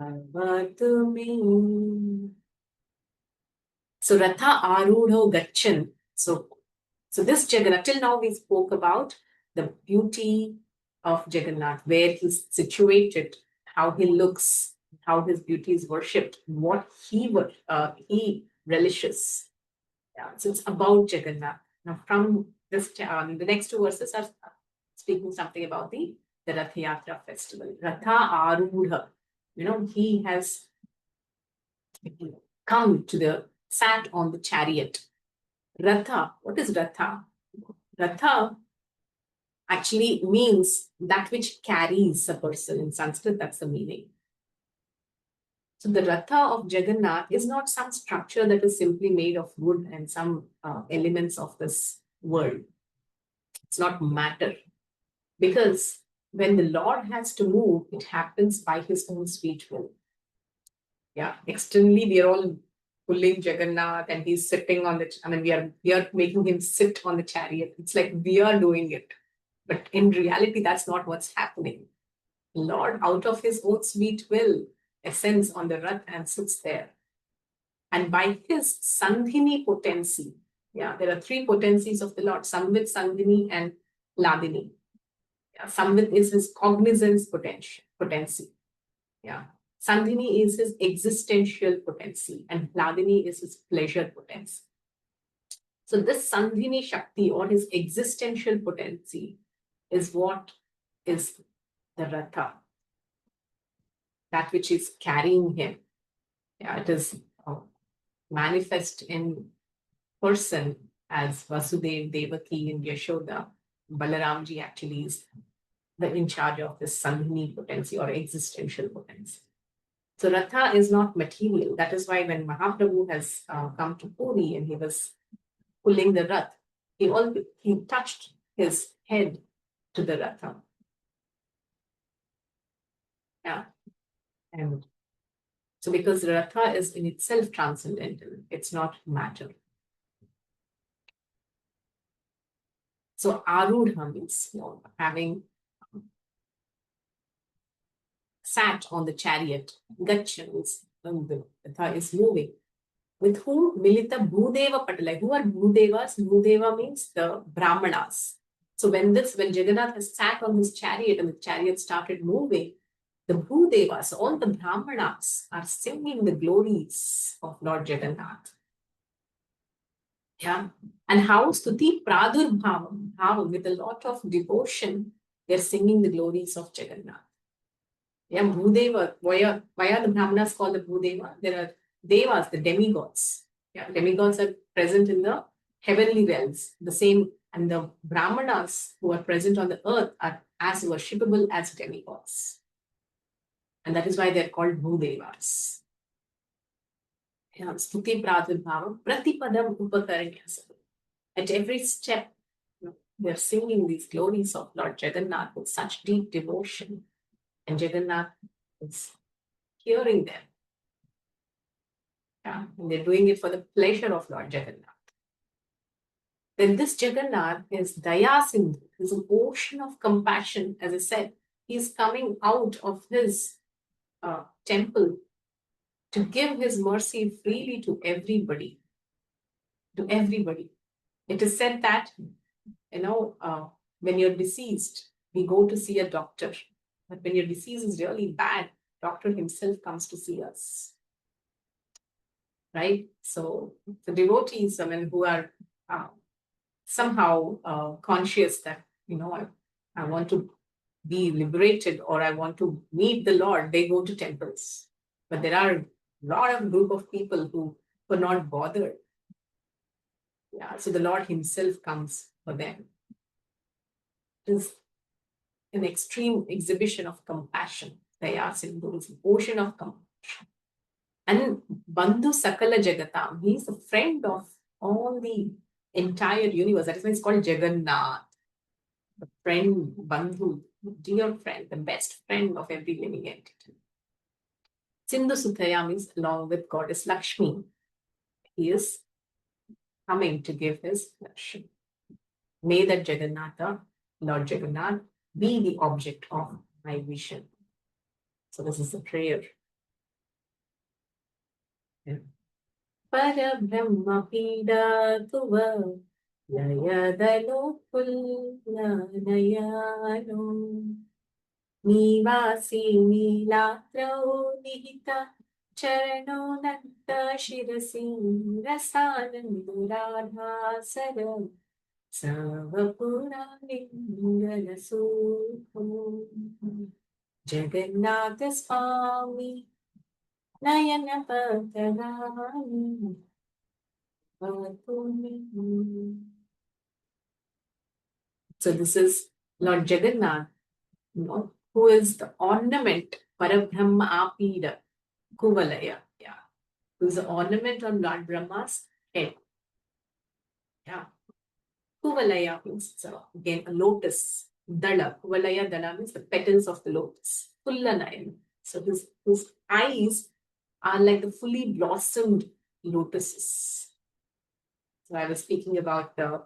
Arvatumi. So Ratha Arudho Gachan. So this Jagannath, till now we spoke about the beauty of Jagannath, where he's situated, how he looks, how his beauty is worshipped, what he relishes. Yeah, so it's about Jagannath. Now from this, the next 2 verses are speaking something about the Rath Yatra festival. Ratha Arudha, he has come sat on the chariot. Ratha, what is Ratha? Ratha actually means that which carries a person. In Sanskrit, that's the meaning. So the Ratha of Jagannath is not some structure that is simply made of wood and some elements of this world. It's not matter. Because when the Lord has to move, it happens by his own sweet will. Yeah, externally we are all pulling Jagannath and he's sitting on we are making him sit on the chariot. It's like we are doing it. But in reality, that's not what's happening. The Lord, out of his own sweet will, ascends on the Rath and sits there. And by his Sandhini potency, there are 3 potencies of the Lord: Samvit, Sandhini, and Ladini. Samvit is his cognizance potency. Sandhini is his existential potency, and Ladini is his pleasure potency. So this Sandhini Shakti, or his existential potency, is what is the Ratha, that which is carrying him. It is manifest in person as Vasudev, Devaki, and Yashoda. Balaramji actually is in charge of this Sandhini potency or existential potency. So Ratha is not material. That is why when Mahaprabhu has come to Puri and he was pulling the Rath, he touched his head to the Ratha. And so because Ratha is in itself transcendental, it's not matter. So Arudha means having sat on the chariot. Gacha means the Ratha is moving. With whom? Milita Bhudeva Patalai. Who are Bhudevas? Bhudeva means the Brahmanas. So when Jagannath has sat on his chariot and the chariot started moving, the Bhudevas, all the Brahmanas, are singing the glories of Lord Jagannath. And how Stuti Pradurbhavam, with a lot of devotion, they're singing the glories of Jagannath. Bhudeva. Why are the Brahmanas called the Bhudeva? There are Devas, the demigods. Demigods are present in the heavenly realms. The same, and the Brahmanas who are present on the earth are as worshipable as demigods. And that is why they're called Bhudevas. Stuti Pradurbhavam Pratipadam Upakaranya. At every step, they're singing these glories of Lord Jagannath with such deep devotion. And Jagannath is hearing them. Yeah, and they're doing it for the pleasure of Lord Jagannath. Then this Jagannath is Daya Sindhu, is an ocean of compassion. As I said, he's coming out of his temple to give his mercy freely to everybody. To everybody. It is said that, when you're deceased, we go to see a doctor. But when your disease is really bad, doctor himself comes to see us. Right? So the devotees, who are somehow conscious that, I want to be liberated or I want to meet the Lord, they go to temples. But there are a lot of group of people who are not bothered. Yeah, so the Lord himself comes for them. It is an extreme exhibition of compassion. Daya Sindhu is an ocean of compassion. And Bandhu Sakala Jagatam, he is a friend of all the entire universe. That is why it's called Jagannath. The friend, Bandhu, dear friend, the best friend of every living entity. Sindhu Sutaya means along with goddess Lakshmi. He is coming to give his darshan. May that Jagannatha, Lord Jagannath, be the object of my vision. So this is a prayer. Yeah. Parabrahma Pida Tuva Yayadalo Nayano Nivasi Nilatrao Nihita Charano Nanta Shirasi Rasananduradha Saram Savapura Lingalasu Jagannath Swami Nayana Patarani So this is Lord Jagannath, who is the ornament, Parabrahma Apida, Kuvalaya, who is the ornament on Lord Brahma's head. Yeah. Kuvalaya means, again, a lotus. Dala, Kuvalaya Dala means the petals of the lotus. Fullanayan. So his eyes are like the fully blossomed lotuses. So I was speaking about the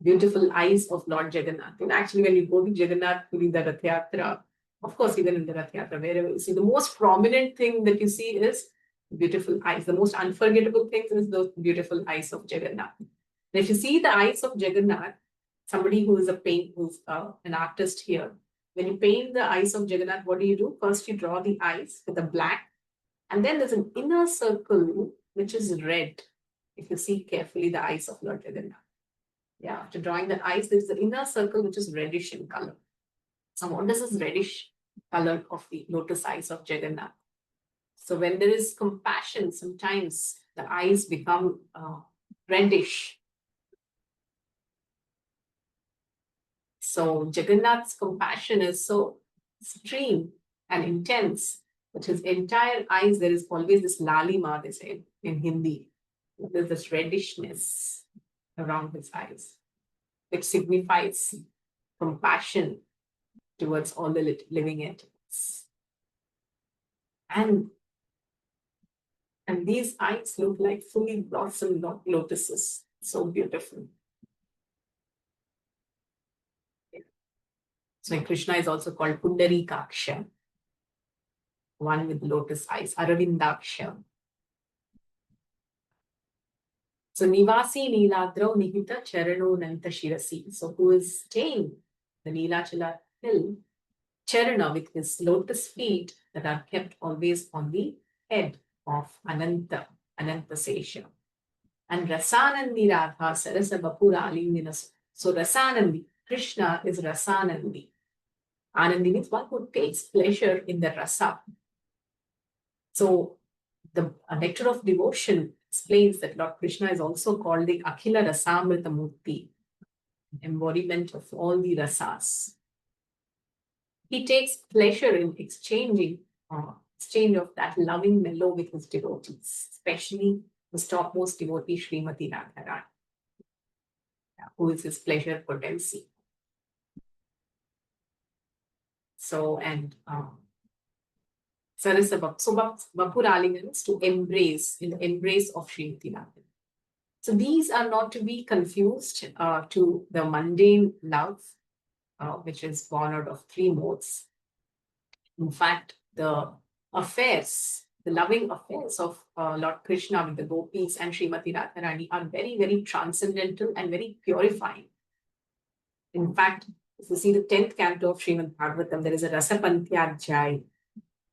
beautiful eyes of Lord Jagannath. And actually, when you go to Jagannath during the Rath Yatra, of course, even in the Rath Yatra, wherever you see, the most prominent thing that you see is beautiful eyes. The most unforgettable thing is those beautiful eyes of Jagannath. And if you see the eyes of Jagannath, somebody who is who's an artist here, when you paint the eyes of Jagannath, what do? First, you draw the eyes with a black, and then there's an inner circle which is red. If you see carefully the eyes of Lord Jagannath. Yeah, after drawing the eyes, there's the inner circle which is reddish in color. So what is this reddish color of the lotus eyes of Jagannath? So when there is compassion, sometimes the eyes become reddish. So Jagannath's compassion is so extreme and intense that his entire eyes, there is always this lalima, they say in Hindi. There's this reddishness around his eyes, which signifies compassion towards all the living entities. And these eyes look like fully blossomed lotuses. So beautiful. So Krishna is also called Pundarikaksha, one with lotus eyes, Aravindaksha. So Nivasi Niladro Nihita Charano Nanta Shirasi. So who is staying the Nilachala hill, Charana, with his lotus feet that are kept always on the head of Ananta Sesha. And Rasanandi Radha Sarasa Bapura Alindina. So Rasanandi, Krishna is Rasanandi. Anandi means one who takes pleasure in the rasa. So the nectar of devotion explains that Lord Krishna is also called the Akhila Rasamrita Murti, embodiment of all the rasas. He takes pleasure in exchange of that loving mellow with his devotees, especially his topmost devotee, Srimati Radharani, who is his pleasure potency. So, and Sarasabam. So Vapuralingan is to embrace, in the embrace of Srimati Radhe. So these are not to be confused to the mundane love, which is born out of three modes. In fact, the affairs, the loving affairs of Lord Krishna with the gopis and Srimati Radharani are very, very transcendental and very purifying. In fact, if you see the 10th canto of Srimad Bhagavatam, there is a Rasapantyadhyay,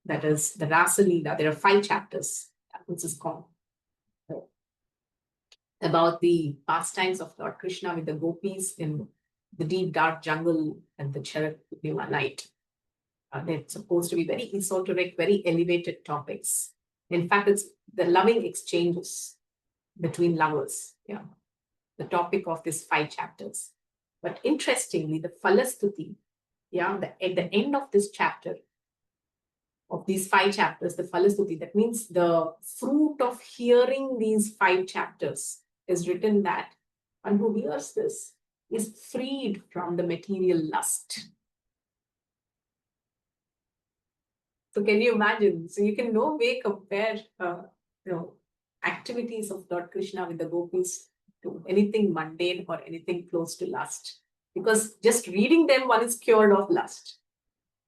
that is the Rasa Leela. There are 5 chapters, which is called about the pastimes of Lord Krishna with the gopis in the deep dark jungle and the Charak Purnima night. They're supposed to be very esoteric, very elevated topics. In fact, it's the loving exchanges between lovers. Yeah, the topic of these 5 chapters. But interestingly, the Falastuti, at the end of this chapter, of these 5 chapters, the Falastuti, that means the fruit of hearing these 5 chapters is written that one who hears this is freed from the material lust. So can you imagine? So you can no way compare activities of Lord Krishna with the gopis to anything mundane or anything close to lust. Because just reading them, one is cured of lust.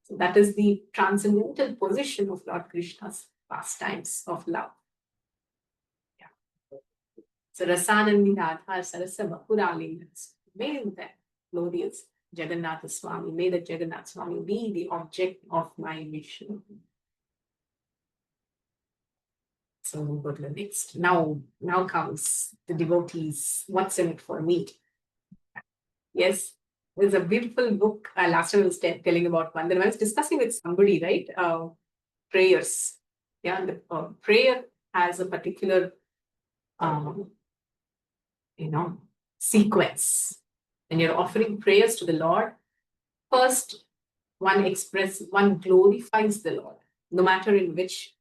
So that is the transcendental position of Lord Krishna's pastimes of love. Yeah. So Rasanandi Radha Sarasa Vapuralingas. May that glorious Jagannathaswami, may the Jagannathaswami be the object of my mission. So we'll go to the next. Now comes the devotees. What's in it for me? Yes, there's a beautiful book. Last time I was telling about one. Then I was discussing with somebody, right? Prayers. Yeah, the prayer has a particular, sequence. When you're offering prayers to the Lord, first one glorifies the Lord, no matter in which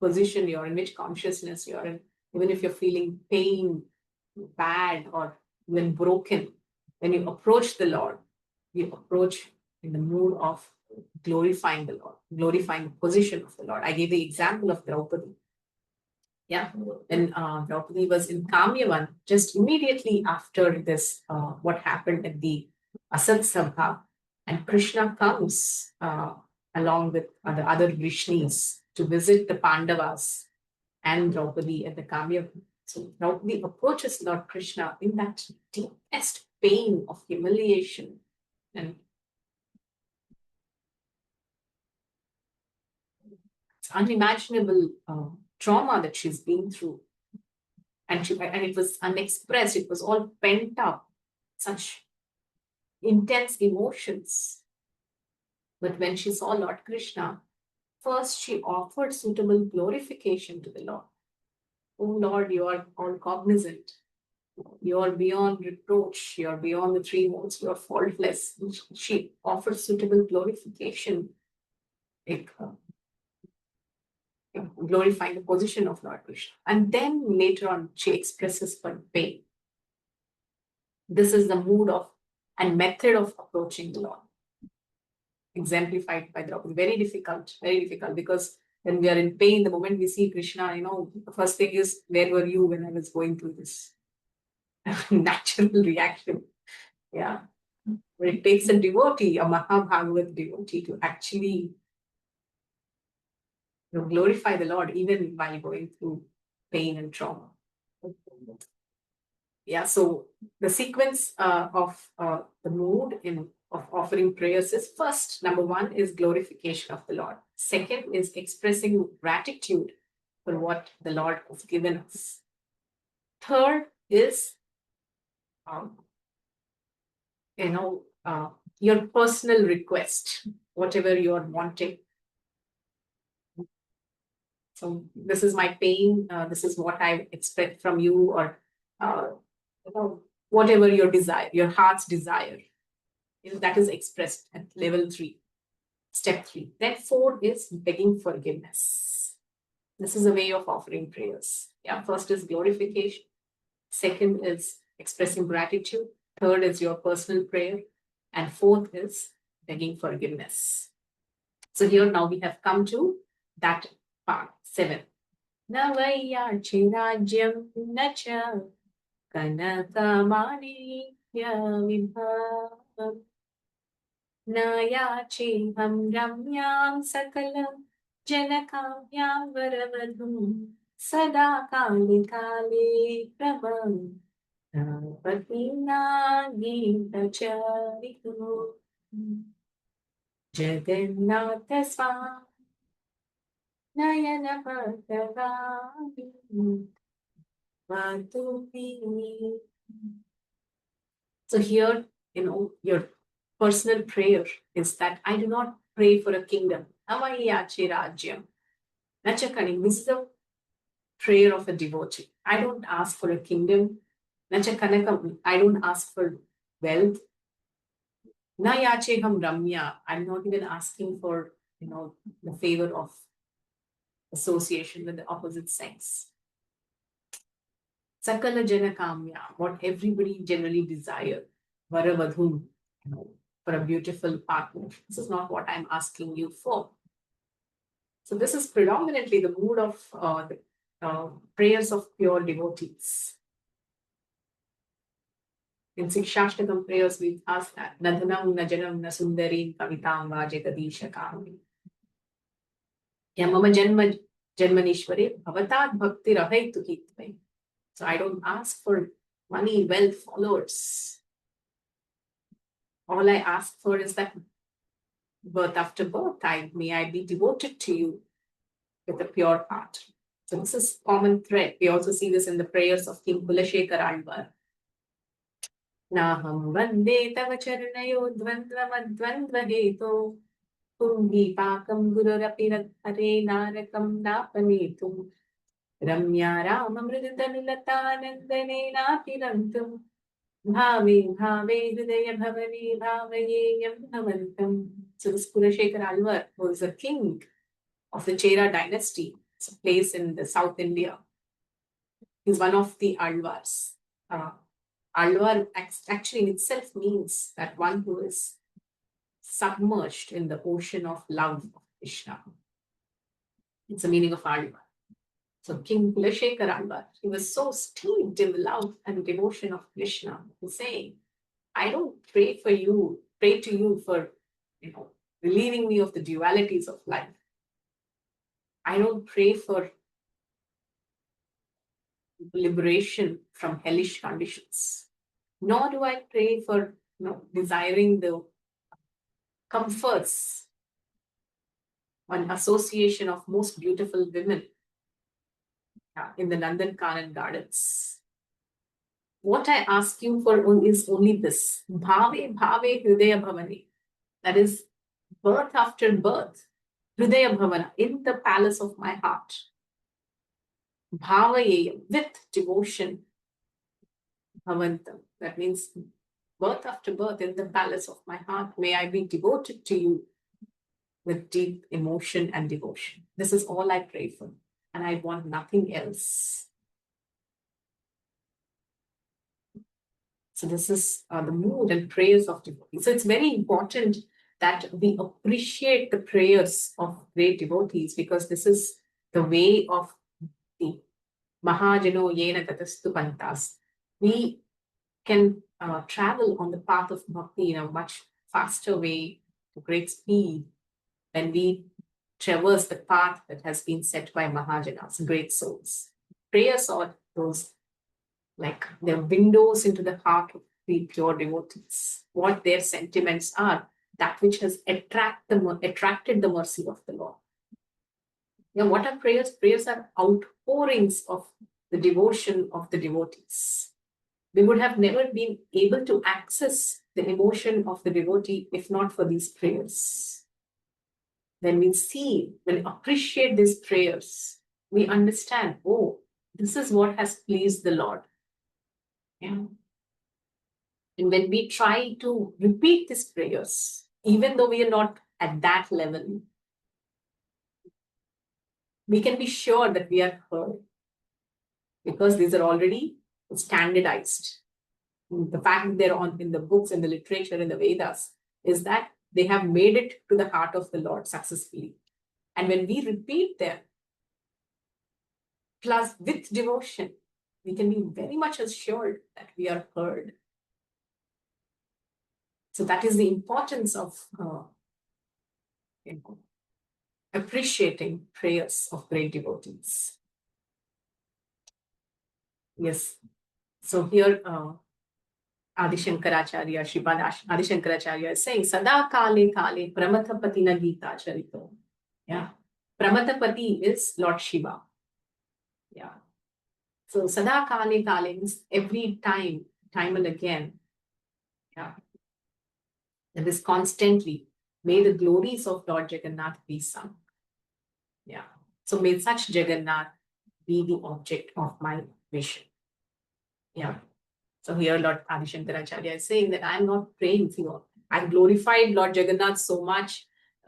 position you're in, which consciousness you're in, even if you're feeling pain, bad, or even broken. When you approach the Lord, you approach in the mood of glorifying the Lord, glorifying the position of the Lord. I gave the example of Draupadi. Yeah, when Draupadi was in Kamyavan, just immediately after this, what happened at the Asat Sabha, and Krishna comes along with the other Vrishnis to visit the Pandavas and Draupadi at the Kamyavan. So Draupadi approaches Lord Krishna in that deepest pain of humiliation and it's unimaginable trauma that she's been through. And it was unexpressed, it was all pent up, such intense emotions. But when she saw Lord Krishna, first she offered suitable glorification to the Lord. Oh Lord, you are all cognizant. You are beyond reproach. You are beyond the 3 modes. You are faultless. She offered suitable glorification, glorifying the position of Lord Krishna. And then later on, she expresses her pain. This is the mood of and method of approaching the Lord, exemplified by Draupadi. Very difficult, because when we are in pain, the moment we see Krishna, the first thing is, where were you when I was going through this? Natural reaction. Yeah. But it takes a devotee, a Mahabhagavat devotee, to actually glorify the Lord even while going through pain and trauma. Yeah, so the sequence of the mood of offering prayers is first, number 1 is glorification of the Lord. Second is expressing gratitude for what the Lord has given us. Third is, your personal request, whatever you are wanting. So this is my pain, this is what I expect from you, or whatever your desire, your heart's desire, that is expressed at level 3, step 3. Then 4 is begging forgiveness. This is a way of offering prayers. Yeah, first is glorification. Second is expressing gratitude. Third is your personal prayer. And fourth is begging forgiveness. So here now we have come to that part 7. Navaya chirajyam nacha kanakamani vibhav Nayacheham ramyam sakalam janakamyam varavadhum sada kali kali prabham patina gita charitu Jagannath Swami Nayana Patavami Vatupini. So here, your personal prayer is that I do not pray for a kingdom. Avayachi Rajyam. Nachakani. This is the prayer of a devotee. I don't ask for a kingdom. Nachakanakam. I don't ask for wealth. Nayacheham Ramya. I'm not even asking for, the favor of association with the opposite sex. Sakala Janakamya, what everybody generally desire, Varavadhum, for a beautiful partner. This is not what I'm asking you for. So this is predominantly the mood of the prayers of pure devotees. In Sikshashtakam prayers, we ask that Nadhanam Najanam Nasundarim Kavitam Vajagadisha Kami. Yamama Janma Janmanishwari Bhavatat Bhakti Rahaitu Hitmai. So I don't ask for money, wealth, followers. All I ask for is that birth after birth, may I be devoted to you with a pure heart. So this is common thread. We also see this in the prayers of King Kulashekar Alvar. Naham vande tava charanayo dvandva madvandva heto Kumbhi pakam gururapi hare narakam napanetum Ramya Rama Mridhanilata Nandanena Pirantum Bhave Bhave Hridaya Bhavani Bhavayeyam Bhavantam. So this Kulashekar Alvar, who is a king of the Chera dynasty, it's a place in the South India. He's one of the Alvars. Alvar actually in itself means that one who is submerged in the ocean of love of Krishna. It's the meaning of Alvar. So King Kulashekar Alvar, he was so steeped in the love and devotion of Krishna. He's saying, I don't pray to you for, relieving me of the dualities of life. I don't pray for liberation from hellish conditions. Nor do I pray for, desiring the comforts an association of most beautiful women in the Nandan Kanan gardens. What I ask you for is only this. Bhave Bhave Hridaya Bhavani. That is birth after birth. Hridaya Bhavana, in the palace of my heart. Bhavayeyam, with devotion. Bhavantam. That means birth after birth in the palace of my heart. May I be devoted to you with deep emotion and devotion. This is all I pray for. And I want nothing else. So this is the mood and prayers of devotees. So it's very important that we appreciate the prayers of great devotees, because this is the way of the Mahajano Yena Tatastu Pantas. We can travel on the path of bhakti in a much faster way, to great speed, when we traverse the path that has been set by Mahajanas, great souls. Prayers are those, like they're windows into the heart of the pure devotees. What their sentiments are, that which has attracted the mercy of the Lord. What are prayers? Prayers are outpourings of the devotion of the devotees. We would have never been able to access the emotion of the devotee if not for these prayers. When we appreciate these prayers, we understand, this is what has pleased the Lord. And when we try to repeat these prayers, even though we are not at that level, we can be sure that we are heard, because these are already standardized. The fact that they're in the books, in the literature, in the Vedas, is that they have made it to the heart of the Lord successfully. And when we repeat them, plus with devotion, we can be very much assured that we are heard. So that is the importance of appreciating prayers of great devotees. Yes. So here, Adi Shankaracharya, Sripad Adi Shankaracharya is saying, Sada kale kale Pramathapatina Gita Charito. Yeah. Pramathapati is Lord Shiva. Yeah. So Sada kale kale means every time, time and again. Yeah. That is constantly. May the glories of Lord Jagannath be sung. Yeah. So may such Jagannath be the object of my vision. Yeah. So here Lord Adi Shankaracharya is saying that I'm not praying for. I've glorified Lord Jagannath so much,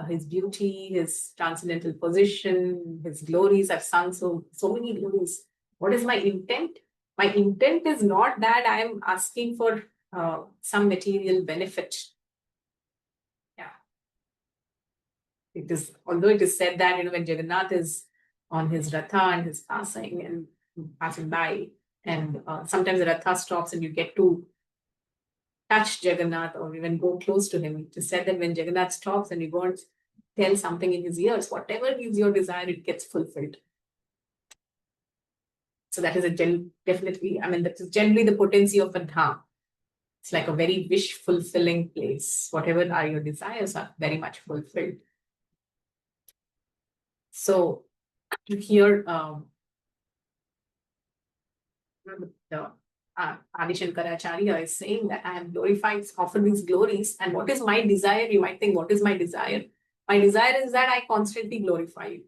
his beauty, his transcendental position, his glories. I've sung so many glories. What is my intent? My intent is not that I am asking for some material benefit. Yeah. It is, although it is said that, when Jagannath is on his ratha and he's passing by, and sometimes the ratha stops and you get to touch Jagannath or even go close to him. It is said that when Jagannath stops and you go and tell something in his ears, whatever is your desire, it gets fulfilled. So that is definitely, that is generally the potency of a dham. It's like a very wish-fulfilling place. Whatever are your desires are very much fulfilled. So here, Adi Shankaracharya is saying that I am glorified, offer these glories. And what is my desire? You might think, what is my desire? My desire is that I constantly glorify you.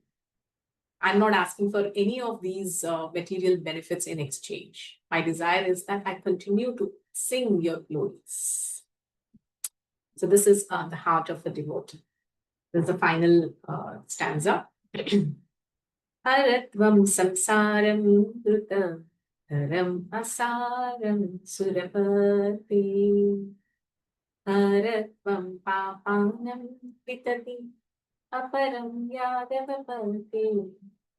I'm not asking for any of these material benefits in exchange. My desire is that I continue to sing your glories. So this is the heart of a devotee. This is the final stanza. Haratvam samsaram druta haram asaram surapati haratvam papanam pitati aparam yadavapati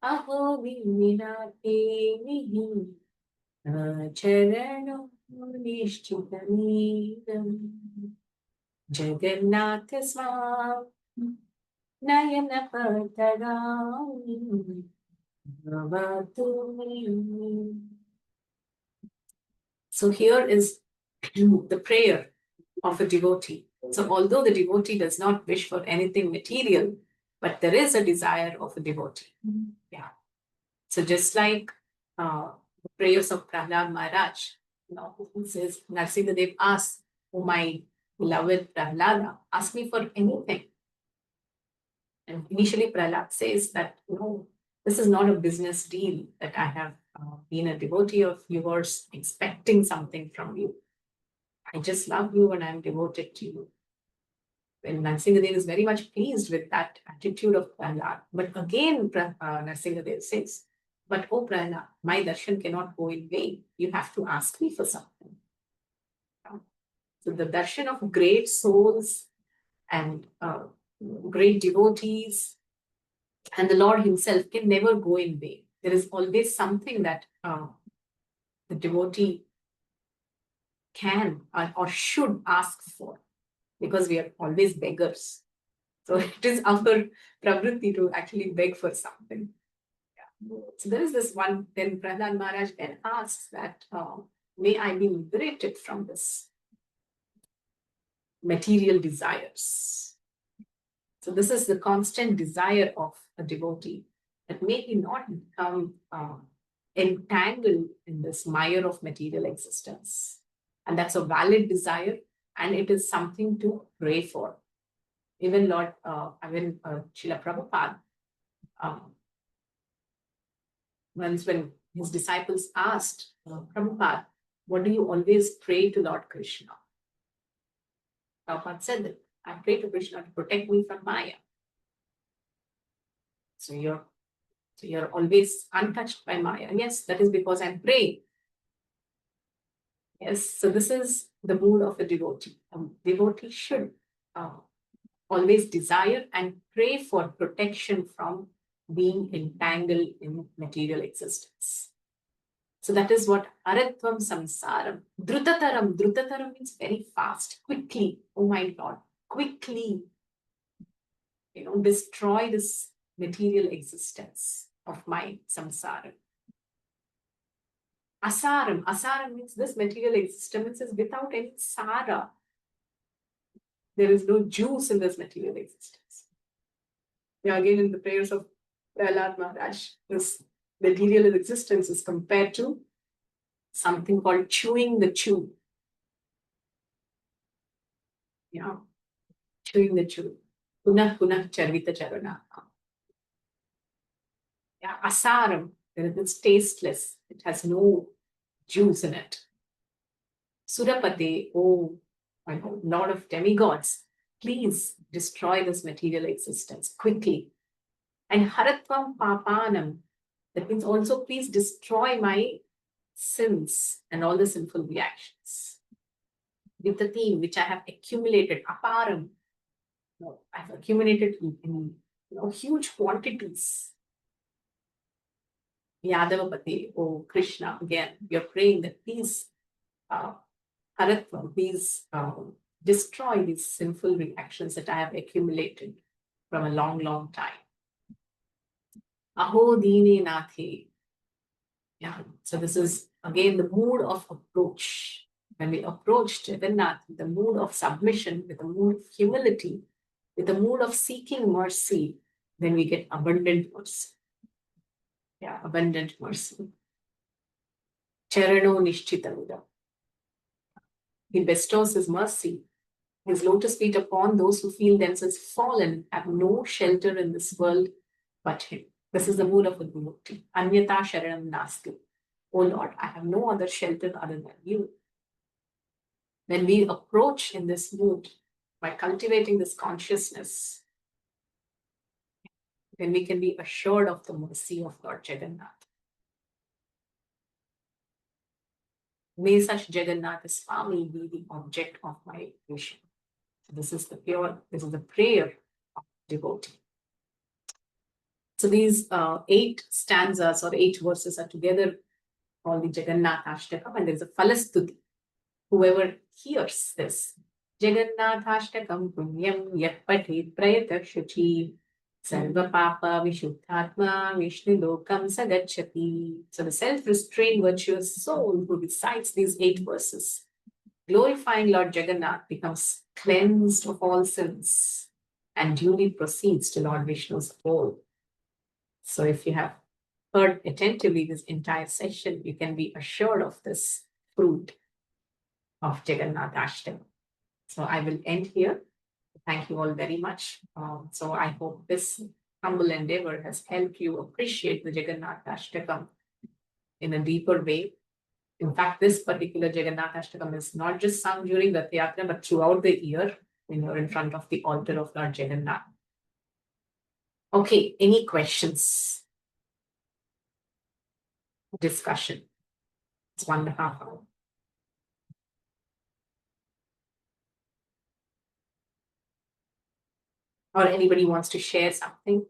aho vimirate vihi charano nishchitaneedam Jagannath Swami Nayana Patagami So here is the prayer of a devotee. So although the devotee does not wish for anything material, but there is a desire of a devotee. Yeah. So just like the prayers of Prahlad Maharaj, who says, Narsingadev asks, oh my beloved Prahlada, ask me for anything. And initially Prahlad says that, this is not a business deal that I have been a devotee of yours expecting something from you. I just love you and I'm devoted to you. And Narsingadev is very much pleased with that attitude of Prahlad. But again, Narsingadev says, but oh Prahlad, my darshan cannot go in vain. You have to ask me for something. So the darshan of great souls and great devotees and the Lord himself can never go in vain. There is always something that the devotee can or should ask for, because we are always beggars. So it is our pravritti to actually beg for something. Yeah. So there is this one, then Prahlad Maharaj then asks that, may I be liberated from this material desires. So this is the constant desire of a devotee, that may he not become entangled in this mire of material existence. And that's a valid desire, and it is something to pray for. Even Srila Prabhupada, once when his disciples asked Prabhupada, what do you always pray to Lord Krishna? Prabhupada said that I pray to Krishna to protect me from Maya. So you're always untouched by Maya. Yes, that is because I'm praying. Yes, so this is the mood of a devotee. A devotee should always desire and pray for protection from being entangled in material existence. So that is what aratvam samsaram. Drutataram. Drutataram means very fast, quickly. Oh my God, quickly. Destroy this material existence of my samsara. Asaram. Asaram means this material existence is without any sara. There is no juice in this material existence. Again, in the prayers of Prahlad Maharaj, this material existence is compared to something called chewing the chew. Chewing the chew. Punah punah charvita charana. Asaram. It's tasteless. It has no juice in it. Surapate, oh, Lord of demigods, please destroy this material existence quickly. And haratvam papanam, that means also please destroy my sins and all the sinful reactions. With the theme which I have accumulated, aparam, I've accumulated in huge quantities. Yadavapati, oh Krishna, again, we are praying that please, Haratva, please destroy these sinful reactions that I have accumulated from a long, long time. Aho dine nathi. So this is again the mood of approach. When we approach Jagannath with the mood of submission, with the mood of humility, with the mood of seeking mercy, then we get abundant mercy. Abundant mercy. Charano nishchitamida. He bestows his mercy, his lotus feet upon those who feel themselves fallen, have no shelter in this world but him. This is the mood of the devotee. Anyata sharanam nasti. Oh Lord, I have no other shelter other than you. When we approach in this mood, by cultivating this consciousness, then we can be assured of the mercy of Lord Jagannath. May such Jagannath Swami be the object of my vision. So this is the prayer of devotee. So these 8 stanzas or 8 verses are together called the Jagannathashtakam, and there is a Falastuti. Whoever hears this, Jagannathashtakam punyam yat patit prayatah shuchi sarva papa vishuddhatma vishnu lokam sagachati. So the self-restrained virtuous soul who recites these 8 verses, glorifying Lord Jagannath, becomes cleansed of all sins and duly proceeds to Lord Vishnu's abode. So if you have heard attentively this entire session, you can be assured of this fruit of Jagannathashtakam. So I will end here. Thank you all very much. So I hope this humble endeavor has helped you appreciate the Jagannathashtakam in a deeper way. In fact, this particular Jagannathashtakam is not just sung during Rath Yatra, but throughout the year when you're in front of the altar of Lord Jagannath. Okay, any questions? Discussion. It's 1.5 hours. Or anybody wants to share something?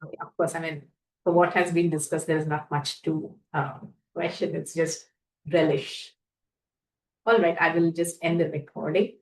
Okay, of course, I mean, for what has been discussed, there is not much to question. It's just relish. All right, I will just end the recording.